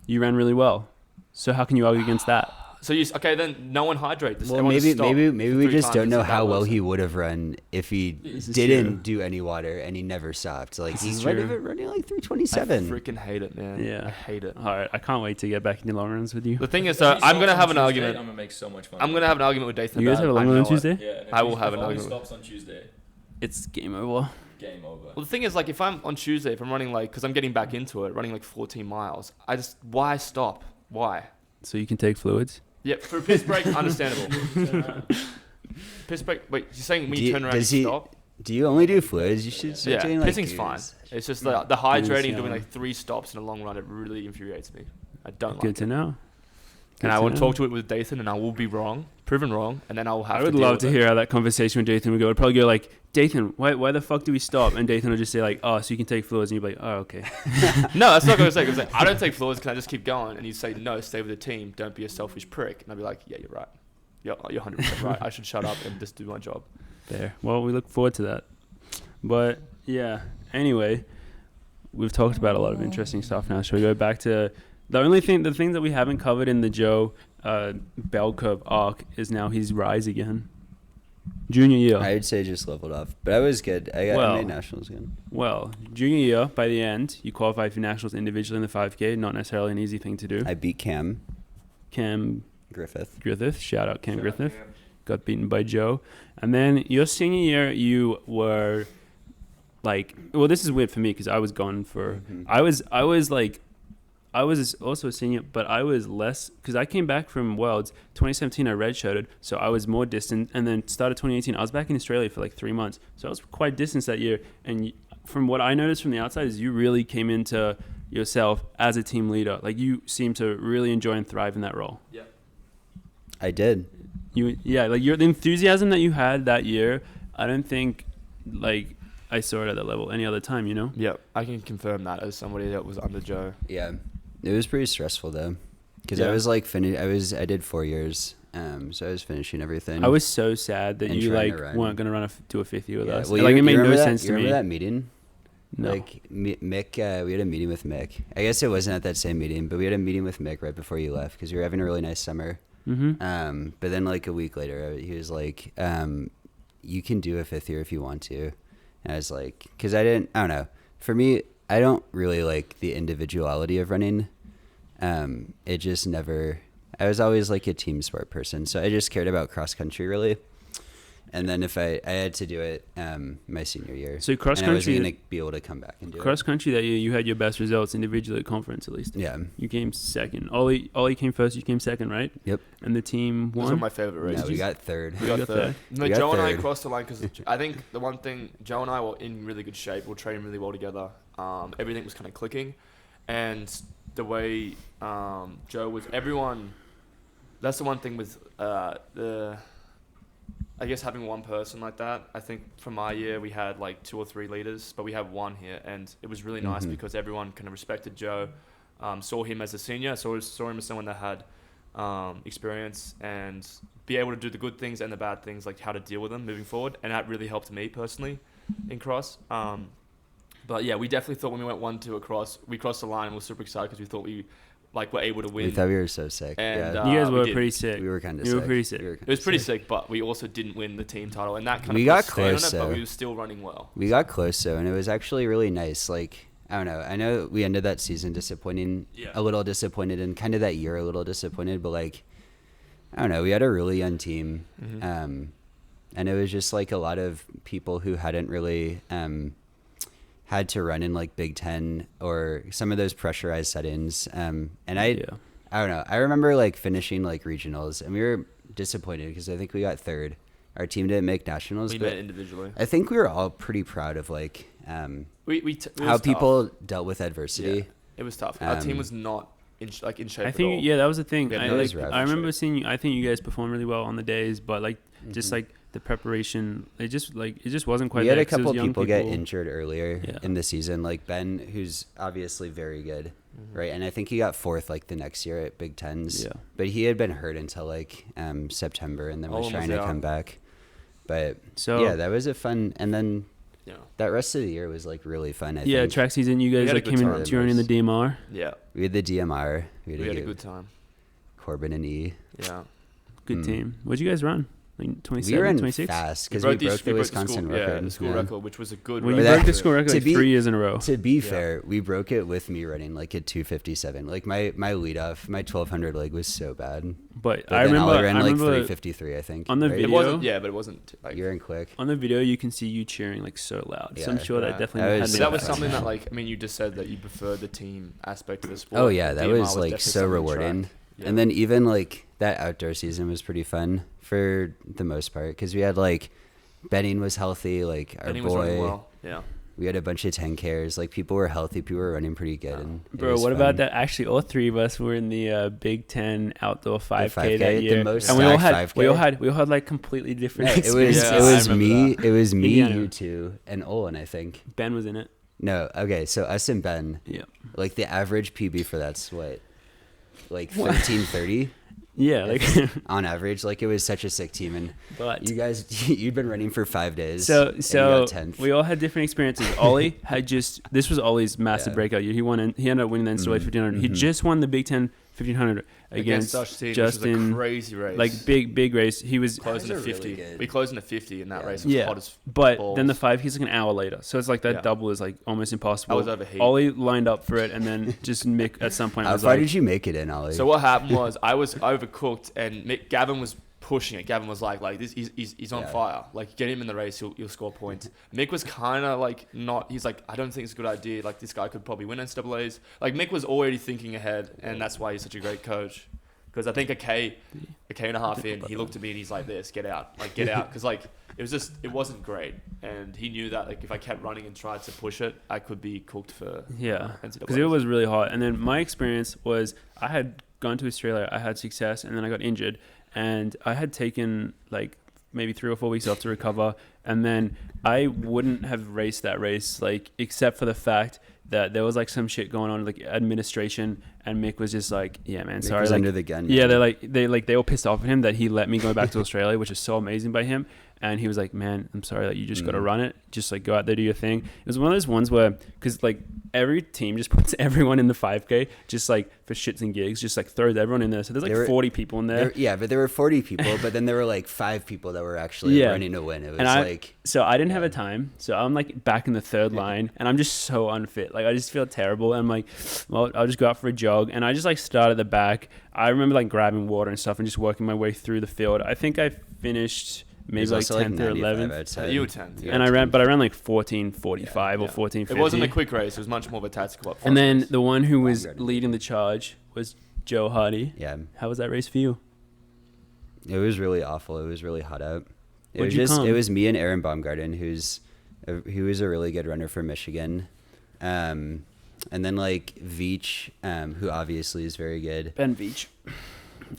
D: You ran really well. So how can you argue against that?
C: So okay, then no one hydrate. Just
A: Well,
C: everyone just
A: maybe
C: stop
A: maybe
C: for
A: we
C: 3
A: just
C: times
A: don't
C: and
A: know
C: see
A: how well
C: works.
A: he would have run if he
D: This is
A: didn't
D: true.
A: do any water and he never stopped. Like
D: This
A: he's
D: is true.
A: running like
C: I
A: 327.
C: freaking hate it, man.
D: Yeah.
C: I hate it.
D: All right, I can't wait to get back into long runs with you.
C: The thing is,
F: If he
C: I'm gonna
F: stops
C: have
F: on
C: an
F: Tuesday,
C: argument.
F: I'm gonna make so much fun.
C: I'm gonna have an argument with Dathan.
D: You guys
C: about
D: have a
C: it. I
D: long run on
C: know it.
D: Tuesday?
F: Yeah. And
C: I will have
F: if
C: an
F: Ollie
C: argument.
F: stops on Tuesday,
D: It's game over.
F: game over.
C: Well, the thing is, like, if I'm on Tuesday, if I'm running like, because I'm getting back into it, running like 14 miles, why stop? Why?
D: So you can take fluids.
C: Yeah, for a piss break, understandable. Piss break. Wait, you're saying when
A: Do
C: you
A: you-
C: turn around,
A: does
C: you
A: he-
C: stop?
A: Do you only do fluids? You should start
C: Yeah,
A: doing like
C: pissing's fine.
A: goos.
C: It's just the hydrating,
D: yeah.
C: doing like 3 stops in a long run. It really infuriates me. I don't
D: Good
C: like
D: to
C: it.
D: know.
C: And I will talk to it with Dathan, and I will be wrong, proven wrong, and then I will have.
D: I would
C: deal
D: love
C: with
D: to
C: it.
D: hear how that conversation with Dathan would go. It'd probably go like, Dathan, why the fuck do we stop? And Dathan would just say like, oh, so you can take fluids. And you'd be like, oh, okay.
C: No, that's not what I was saying. I was like, I don't take fluids. Can I just keep going? And you'd say, no, stay with the team. Don't be a selfish prick. And I'd be like, yeah, you're right. You're 100% right. I should shut up and just do my job.
D: There. Well, we look forward to that. But yeah. Anyway, we've talked about a lot of interesting stuff now. Shall we go back to the thing that we haven't covered in the Joe bell curve arc is now his rise again. Junior year.
A: I'd say just leveled off, but I was good. I
D: Well.
A: made nationals good.
D: Well, junior year, by the end, you qualified for nationals individually in the 5K. Not necessarily an easy thing to do.
A: I beat Cam
D: Cam
A: Griffith.
D: Griffith, shout out Cam Griffith, got beaten by Joe. And then your senior year, you were like, well, this is weird for me because I was gone for,
A: Mhm.
D: I was also a senior, but I was less, because I came back from Worlds 2017. I redshirted, so I was more distant, and then started 2018. I was back in Australia for like 3 months, so I was quite distant that year. And from what I noticed from the outside is you really came into yourself as a team leader. Like you seem to really enjoy and thrive in that role.
A: I did.
D: Like the enthusiasm that you had that year, I don't think like I saw it at that level any other time, you know?
C: Yeah, I can confirm that as somebody that was under Joe.
A: Yeah, it was pretty stressful though, because
D: Yeah.
A: I was like I did 4 years, so I was finishing everything.
D: I was so sad that
A: And
D: you
A: trying
D: like
A: to run.
D: weren't gonna do a 50 with us.
A: Well,
D: Like
A: you
D: it made no
A: remember that-
D: sense
A: you
D: to me.
A: remember that meeting?
D: No.
A: Like Mick, we had a meeting with Mick. I guess it wasn't at that same meeting, but we had a meeting with Mick right before you left because we were having a really nice summer.
D: Mm-hmm.
A: But then like a week later, he was like, "You can do a 5th year if you want to," and I was like, because I don't know. For me, I don't really like the individuality of running. It just never. I was always like a team sport person, so I just cared about cross country really. And then if I had to do it my senior year,
D: So cross
A: and I wasn't
D: country,
A: gonna be able to come back and do
D: cross country that year, you had your best results individually at conference at least.
A: it. Yeah.
D: You came second. Ollie came first. You came second, right?
A: Yep.
D: And the team
C: Those were
D: won.
C: my favorite races.
A: No, we got third.
C: We
D: You
C: got
D: got
C: third. No,
A: We got
C: Joe and I
A: third.
C: crossed the line because I think the one thing, Joe and I were in really good shape. We were training really well together. Everything was kind of clicking. And the way Joe was, everyone, that's the one thing with I guess having one person like that. I think from my year we had like 2 or 3 leaders, but we have one here. And it was really nice
A: Mhm.
C: because everyone kind of respected Joe, saw him as a senior, saw him as someone that had experience and be able to do the good things and the bad things, like how to deal with them moving forward. And that really helped me personally in cross. But yeah, we definitely thought when we went 1-2 across, we crossed the line and we were super excited because we thought we were able to win.
A: We thought we were so sick.
C: And,
A: yeah.
D: You guys
C: we
D: were
C: did.
D: pretty sick.
A: We were kind of
D: you
A: sick.
D: were pretty sick.
C: It was pretty sick, but we also didn't win the team title, and that kind
A: We
C: of
A: got
C: put a stain on
A: close,
C: it, but
A: though.
C: we were still running well.
A: We got close though, and it was actually really nice. Like, I don't know. I know we ended that season a little disappointed, and kind of that year a little disappointed, but like, I don't know. We had a really young team,
C: Mhm.
A: and it was just like a lot of people who hadn't really had to run in like Big Ten or some of those pressurized settings. And I don't know. I remember like finishing like regionals, and we were disappointed because I think we got third. Our team didn't make nationals,
C: We
A: but
C: met individually.
A: I think we were all pretty proud of like
C: It
A: how
C: was
A: people dealt with
C: tough.
A: adversity.
C: Yeah, it was tough. Our team
A: Um,
C: was not in shape
D: I
C: at
D: think
C: all.
D: that was the thing.
C: Yeah,
D: I,
C: that
A: was
D: like,
A: rough.
D: I remember seeing you. I think you guys performed really well on the days, but like just
A: Mhm.
D: like the preparation, it just wasn't quite.
A: We had
D: there
A: a
D: 'cause it was
A: couple
D: young
A: people get injured earlier
D: Yeah.
A: in the season, like Ben, who's obviously very good,
C: Mhm.
A: right? And I think he got 4th like the next year at Big Tens.
D: Yeah.
A: But he had been hurt until like September, and then was
C: Almost
A: trying to
C: out.
A: come back. But
D: So
A: yeah, that was a fun. And then
C: Yeah.
A: that rest of the year was like really fun. I
D: yeah,
A: think.
D: track season. You guys
C: had a
D: like
C: good
D: came
C: time.
D: in during the DMR.
C: Yeah.
A: We had the DMR.
C: We had a good time.
A: Corbin and E.
C: Yeah.
D: Good
A: Mm.
D: team. What'd you guys run? Like
A: We
D: 27,
A: ran
D: 26?
A: fast because we broke the Wisconsin record.
C: Yeah, the school record, which was a good
D: Well, you
A: But
D: broke
A: that-
D: the school record
A: to
D: like
A: be-
D: 3 years in a row.
A: To be
C: Yeah.
A: fair, we broke it with me running like a 2:57. Like my lead off, my 1200 leg was so bad.
D: But
A: But
D: I
A: then
D: remember,
A: Ollie ran
D: I
A: like
D: remember
A: 3:53, I think.
D: on the
A: right?
C: It
D: video-
C: wasn't. Yeah, but it wasn't like.
A: You're in quick.
D: on the video you can see you cheering like so loud. So I'm
A: Yeah.
D: sure that
C: Yeah.
D: definitely
A: That
D: had
A: was-
D: an
C: That was
D: impact.
C: something that, like, I mean, you just said that you preferred the team aspect of the sport.
A: Oh yeah, that
C: DMR
A: was like
C: definitely
A: so
C: something
A: rewarding.
C: tracked. Yeah.
A: And then even like that outdoor season was pretty fun for the most part because we had like Benning was healthy, like our
C: Benning was running
A: boy.
C: well. Yeah.
A: We had a bunch of 10Kers. Like people were healthy, people were running pretty good. And it
D: Bro,
A: was
D: what
A: fun.
D: about that? Actually, all 3 of us were in the Big Ten outdoor 5K, that
A: 5K, the
D: year,
A: most
D: and we all
A: stacked
D: had
A: 5K.
D: we all had like completely different.
A: No, it was
D: experiences.
C: Yeah,
A: it
C: I
A: was
C: remember
A: me,
C: that.
A: it was me,
D: Indiana.
A: you two, and Olin, I think.
D: Ben was in it.
A: No, okay, so us and Ben.
D: Yeah.
A: Like the average PB for that's what, like 13:30
D: Yeah, like
A: on average. Like it was such a sick team, and
D: but
A: you guys, you'd been running for 5 days.
D: so
A: and you
D: so
A: got 10th.
D: we all had different experiences. Ollie had this was Ollie's massive
A: Yeah.
D: breakout year. He ended up winning the NCAA
A: Mhm,
D: 1500. He
A: mhm.
D: just won the Big Ten 1500 against
C: Justin,
D: Justin.
C: which was a crazy race.
D: Like big race. He was
C: closed in a
A: Guys are
C: 50.
A: really good.
C: We closed in a 50 in that
A: Yeah.
C: race. It was
D: Yeah.
C: hot as
D: But
C: balls.
D: then the 5, he's like an hour later. So it's like that
C: Yeah.
D: double is like almost impossible.
C: I was overheated.
D: Ollie lined up for it, and then just Mick at some point
A: How
D: was
A: far
D: like,
A: did you make it in, Ollie?
C: So what happened was I was overcooked and Gavin was pushing it. Gavin was like this, he's on
A: Yeah.
C: fire. Like get him in the race, you'll score points. Mick was kind of like not. He's like I don't think it's a good idea. Like this guy could probably win NCAA's. Like Mick was already thinking ahead, and that's why he's such a great coach. Because I think a K and a half in, he looked at me and he's like this, get out. Because like it wasn't great, and he knew that like if I kept running and tried to push it, I could be cooked for
D: yeah,
C: NCAAs.
D: because it was really hot. And then my experience was I had gone to Australia, I had success, and then I got injured, and I had taken like maybe 3 or 4 weeks off to recover, and then I wouldn't have raced that race like except for the fact that there was like some shit going on like administration, and Mick was just like, yeah man,
A: Mick
D: sorry,
A: was
D: like,
A: under the gun.
D: yeah,
A: man.
D: they were pissed off at him that he let me go back to Australia, which is so amazing by him. And he was like, man, I'm sorry that you just got to run it. Just like go out there, do your thing. It was one of those ones where, because like every team just puts everyone in the 5K, just like for shits and gigs, just like throws everyone in there. So there's like 40 people in there.
A: Yeah, but there were 40 people, but then there were like 5 people that were actually
D: Yeah.
A: running to win. It was
D: And
A: like,
D: So I didn't have a time. So I'm like back in the third line, and I'm just so unfit. Like I just feel terrible. And I'm like, well, I'll just go out for a jog. And I just like start at the back. I remember like grabbing water and stuff and just working my way through the field. I think I finished
A: it
D: maybe
A: was
D: like
A: also
D: 10th or
A: 95
D: 11th.
A: outside.
C: You were 10th.
A: Yeah.
D: And I ran like 14:45 or
C: Yeah.
D: 14:50.
C: It wasn't a quick race. It was much more of a tactical up front
D: And then
C: race.
D: the one who was
A: Baumgarten.
D: leading the charge was Joe Hardy.
A: Yeah,
D: How was that race for you?
A: it was really awful. It was really hot out. It
D: Where'd
A: was
D: you
A: just,
D: come?
A: it was me and Aaron Baumgarten, who was a really good runner for Michigan. And then like Veach, who obviously is very good.
D: Ben Veach.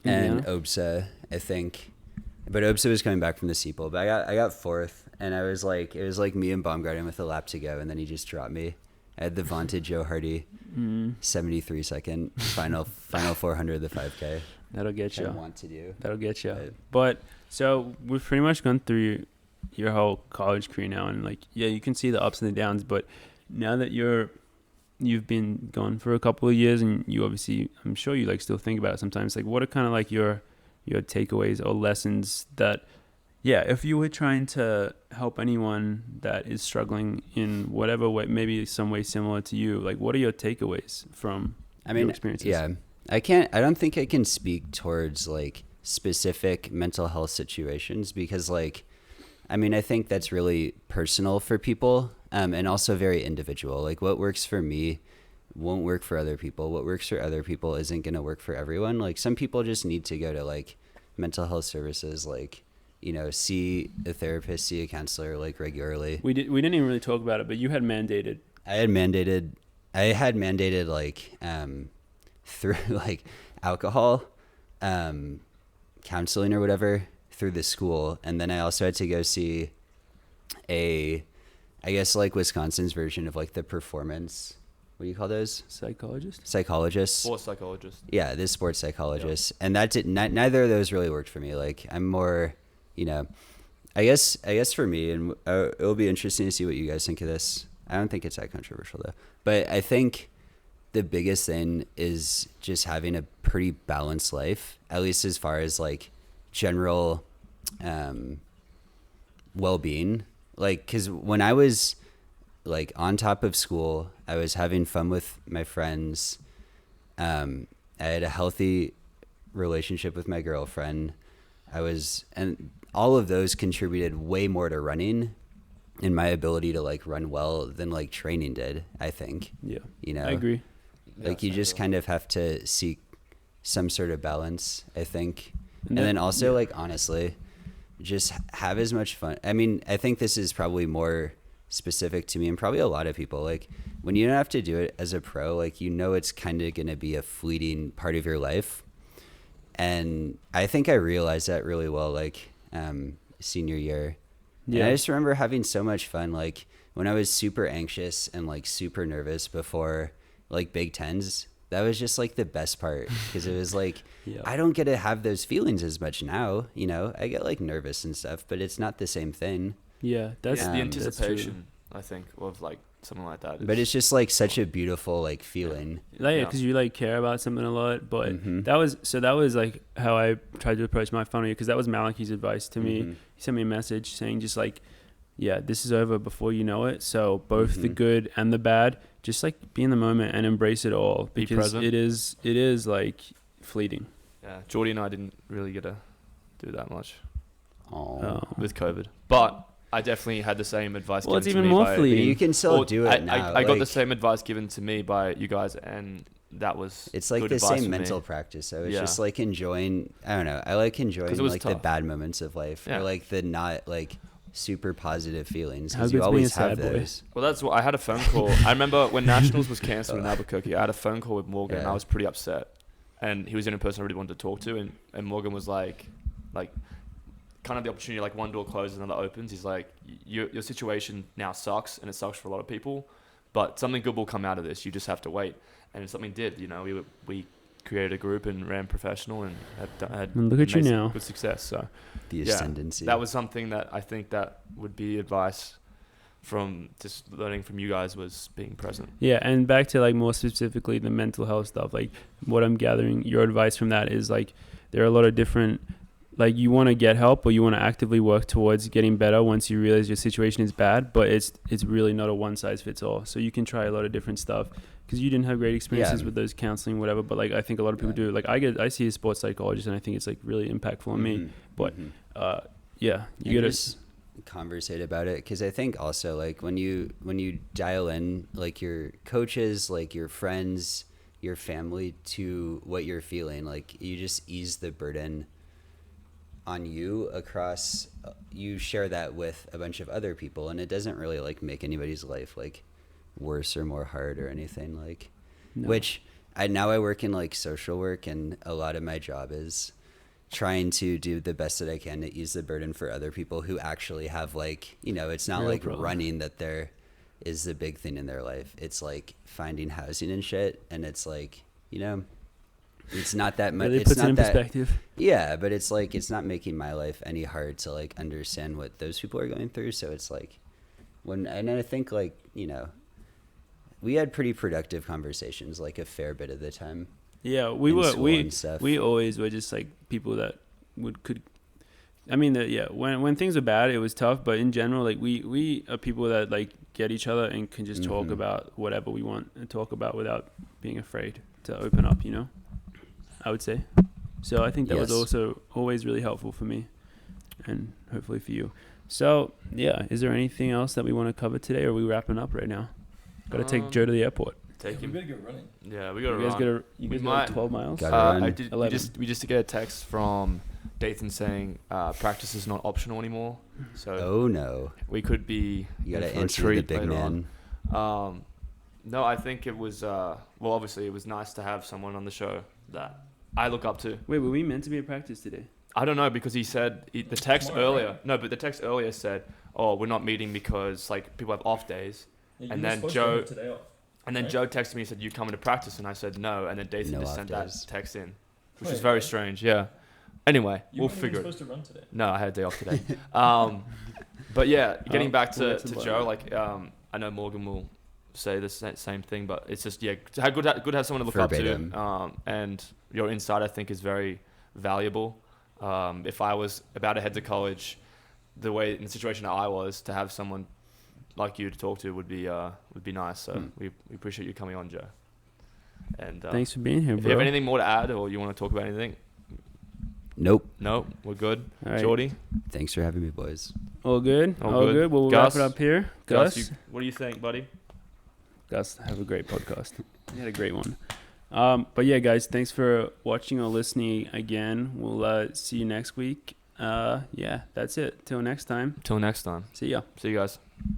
A: And
D: Indiana.
A: Obsa, I think. But Obsa was coming back from the Seapool. But I got 4th, and it was like me and Baumgarten with a lap to go, and then he just dropped me. I had the vaunted Joe Hardy 73 second final 400 of the 5K.
D: That'll get
A: Which I
D: you.
A: want to do.
D: That'll get you.
A: But-
D: But so we've pretty much gone through your whole college career now, and like, yeah, you can see the ups and the downs. But now that you've been gone for a couple of years, and you obviously, I'm sure you like still think about it sometimes. Like, what are kind of like your takeaways or lessons that, yeah, if you were trying to help anyone that is struggling in whatever way, maybe some way similar to you, like, what are your takeaways from your experiences?
A: Yeah, I don't think I can speak towards like specific mental health situations because like, I mean, I think that's really personal for people, and also very individual. Like what works for me won't work for other people. What works for other people isn't going to work for everyone. Like some people just need to go to like mental health services, like, you know, see a therapist, see a counselor like regularly.
D: We didn't even really talk about it, but you had mandated.
A: I had mandated like through like alcohol counseling or whatever through the school, and then I also had to go see I guess like Wisconsin's version of like the performance, what do you call those? Psychologists.
C: Sports psychologist.
A: Yeah, this sports psychologist, and that did neither of those really worked for me. Like I'm more, you know, I guess for me, and it'll be interesting to see what you guys think of this. I don't think it's that controversial though, but I think the biggest thing is just having a pretty balanced life, at least as far as like general well-being. Like, because when I was like on top of school, I was having fun with my friends. I had a healthy relationship with my girlfriend. And all of those contributed way more to running and my ability to like run well than like training did, I think.
D: Yeah,
A: You know,
D: I agree.
A: like you just kind of have to seek some sort of balance, I think. And
D: that-
A: then also
D: yeah.
A: like, honestly, just have as much fun. I mean, I think this is probably more specific to me and probably a lot of people. Like when you don't have to do it as a pro, like, you know, it's kind of going to be a fleeting part of your life. And I think I realized that really well, like, senior year. Yeah. And I just remember having so much fun. Like when I was super anxious and like super nervous before like Big Tens, that was just like the best part because it was like,
D: Yeah.
A: I don't get to have those feelings as much now. You know, I get like nervous and stuff, but it's not the same thing.
D: Yeah, that's
C: It's
A: Yeah,
C: the
A: that's
C: anticipation, I think, of like something like that.
A: But it's just like such a beautiful like feeling.
D: Like,
C: Yeah.
D: because you like care about something a lot. But
A: Mhm.
D: that was like how I tried to approach my final year, because that was Malachi's advice to me.
A: Mhm.
D: He sent me a message saying just like, yeah, this is over before you know it. So both the
A: Mhm.
D: good and the bad, just like be in the moment and embrace it all,
C: Be
D: because
C: present.
D: it is like fleeting.
C: Yeah, Geordie and I didn't really get to do that much
A: Oh.
C: with COVID, but I definitely had the same advice.
D: Well,
C: given
D: it's
C: to
D: even
C: me
D: more
C: by,
A: But
D: fleeting.
A: you can still
C: Well,
A: do it
C: I,
A: now.
C: I got the
A: like,
C: same advice given to me by you guys, and that was
A: It's like
C: good
A: the
C: advice
A: same
C: for
A: mental
C: me.
A: practice. So it's
C: Yeah.
A: just like enjoying. I don't know. I like enjoying
C: it was
A: like the
C: tough.
A: bad moments of life,
C: Yeah.
A: or like the not like super positive feelings,
D: How
A: because you
D: good's being
A: always
D: a
A: have
D: sad boy?
A: those.
C: Well, that's what I had a phone call. I remember when Nationals was cancelled in Albuquerque. I had a phone call with Morgan, and
A: Yeah.
C: I was pretty upset. And he was the only person I really wanted to talk to, and Morgan was like, kind of the opportunity, like one door closes, another opens. He's like, your situation now sucks, and it sucks for a lot of people, but something good will come out of this. You just have to wait, and something did. You know, we created a group and ran professional, and had
D: And look at you
C: amazing-
D: now.
C: good success. So
A: The
C: Yeah.
A: ascendancy.
C: that was something that I think that would be advice from just learning from you guys, was being present.
D: Yeah, and back to like more specifically the mental health stuff, like what I'm gathering your advice from that is like there are a lot of different, like you want to get help or you want to actively work towards getting better once you realize your situation is bad, but it's really not a one size fits all. So you can try a lot of different stuff, because you didn't have great experiences
A: Yeah.
D: with those counseling, whatever, but like I think a lot of people do. Like I see a sports psychologist and I think it's like really impactful on me.
A: Mhm.
D: but-
A: Mhm.
D: Yeah, you
A: And
D: gotta
A: just conversate about it, because I think also like when you dial in like your coaches, like your friends, your family to what you're feeling, like you just ease the burden on you across. You share that with a bunch of other people, and it doesn't really like make anybody's life like worse or more hard or anything like.
D: no.
A: Which I work in like social work, and a lot of my job is trying to do the best that I can to ease the burden for other people who actually have like, you know, it's not
D: Real
A: like
D: problem.
A: running that there is the big thing in their life. It's like finding housing and shit, and it's like, you know, it's not that much.
D: really
A: It's
D: puts it
A: not
D: in
A: that.
D: perspective.
A: Yeah, but it's like it's not making my life any hard to like understand what those people are going through. So it's like and I think like, you know, we had pretty productive conversations like a fair bit of the time.
D: Yeah, we
A: in
D: were
A: school
D: we
A: and stuff.
D: we always were just like people that could. I mean, when things are bad, it was tough. But in general, like we are people that like get each other and can just talk
A: Mhm.
D: about whatever we want and talk about without being afraid to open up. You know, I would say. So I think that was
A: Yes.
D: also always really helpful for me, and hopefully for you. So yeah, is there anything else that we want to cover today, or are we wrapping up right now? Got to take Joe to the airport.
C: Take
F: We
C: him.
F: better go running.
C: Yeah, we got to
D: You guys
C: run.
D: got
C: We
D: like
C: might-
D: 12 miles.
A: Gotta run.
C: I did. We
D: 11.
C: just get a text from Dathan saying practice is not optional anymore. So
A: Oh no,
C: we could be
A: you
C: in
A: gotta
C: for a
A: answer the
C: treat
A: big
C: later
A: man.
C: on. No, I think it was. Well, obviously, it was nice to have someone on the show that I look up to.
D: Wait, were we meant to be at practice today?
C: I don't know, because he said the text
F: Tomorrow,
C: earlier.
F: right?
C: No, but the text earlier said, "Oh, we're not meeting because like people have off days."
F: Yeah,
C: And
F: you were
C: then
F: supposed
C: Joe-
F: to have today off.
C: And then
F: Right.
C: Joe texted me and said, "You coming to practice?" And I said no. And then Dathan
A: No
C: just
A: off
C: sent
A: days.
C: that text in, which
F: Wait,
C: is very
F: really?
C: strange. Yeah. Anyway,
F: You
C: we'll
F: weren't even
C: figure it.
F: supposed to run today.
C: No, I had a day off today. But yeah, getting back
D: well,
C: to,
D: that's a
C: to
D: lot.
C: Joe, like I know Morgan will say the same thing, but it's just good to have someone to look
A: Verbatim.
C: up to, and your insight I think is very valuable. If I was about to head to college, in the situation that I was, to have someone like you to talk to would be nice. So we appreciate you coming on, Joe. And
D: Thanks for being here,
C: if
D: bro.
C: you have anything more to add, or you want to talk about anything,
A: Nope.
C: no, we're good.
D: All right.
C: Geordie,
A: Thanks for having me, boys.
D: All good?
C: All
D: All
C: good.
D: good. Well, we'll
C: Gus?
D: wrap it up here.
C: Gus,
D: Gus?
C: what do you think, buddy?
D: Gus, have a great podcast. You had a great one. But yeah, guys, thanks for watching or listening again. We'll see you next week. Yeah, that's it. Till next time.
C: Till next time.
D: See ya.
C: See you guys.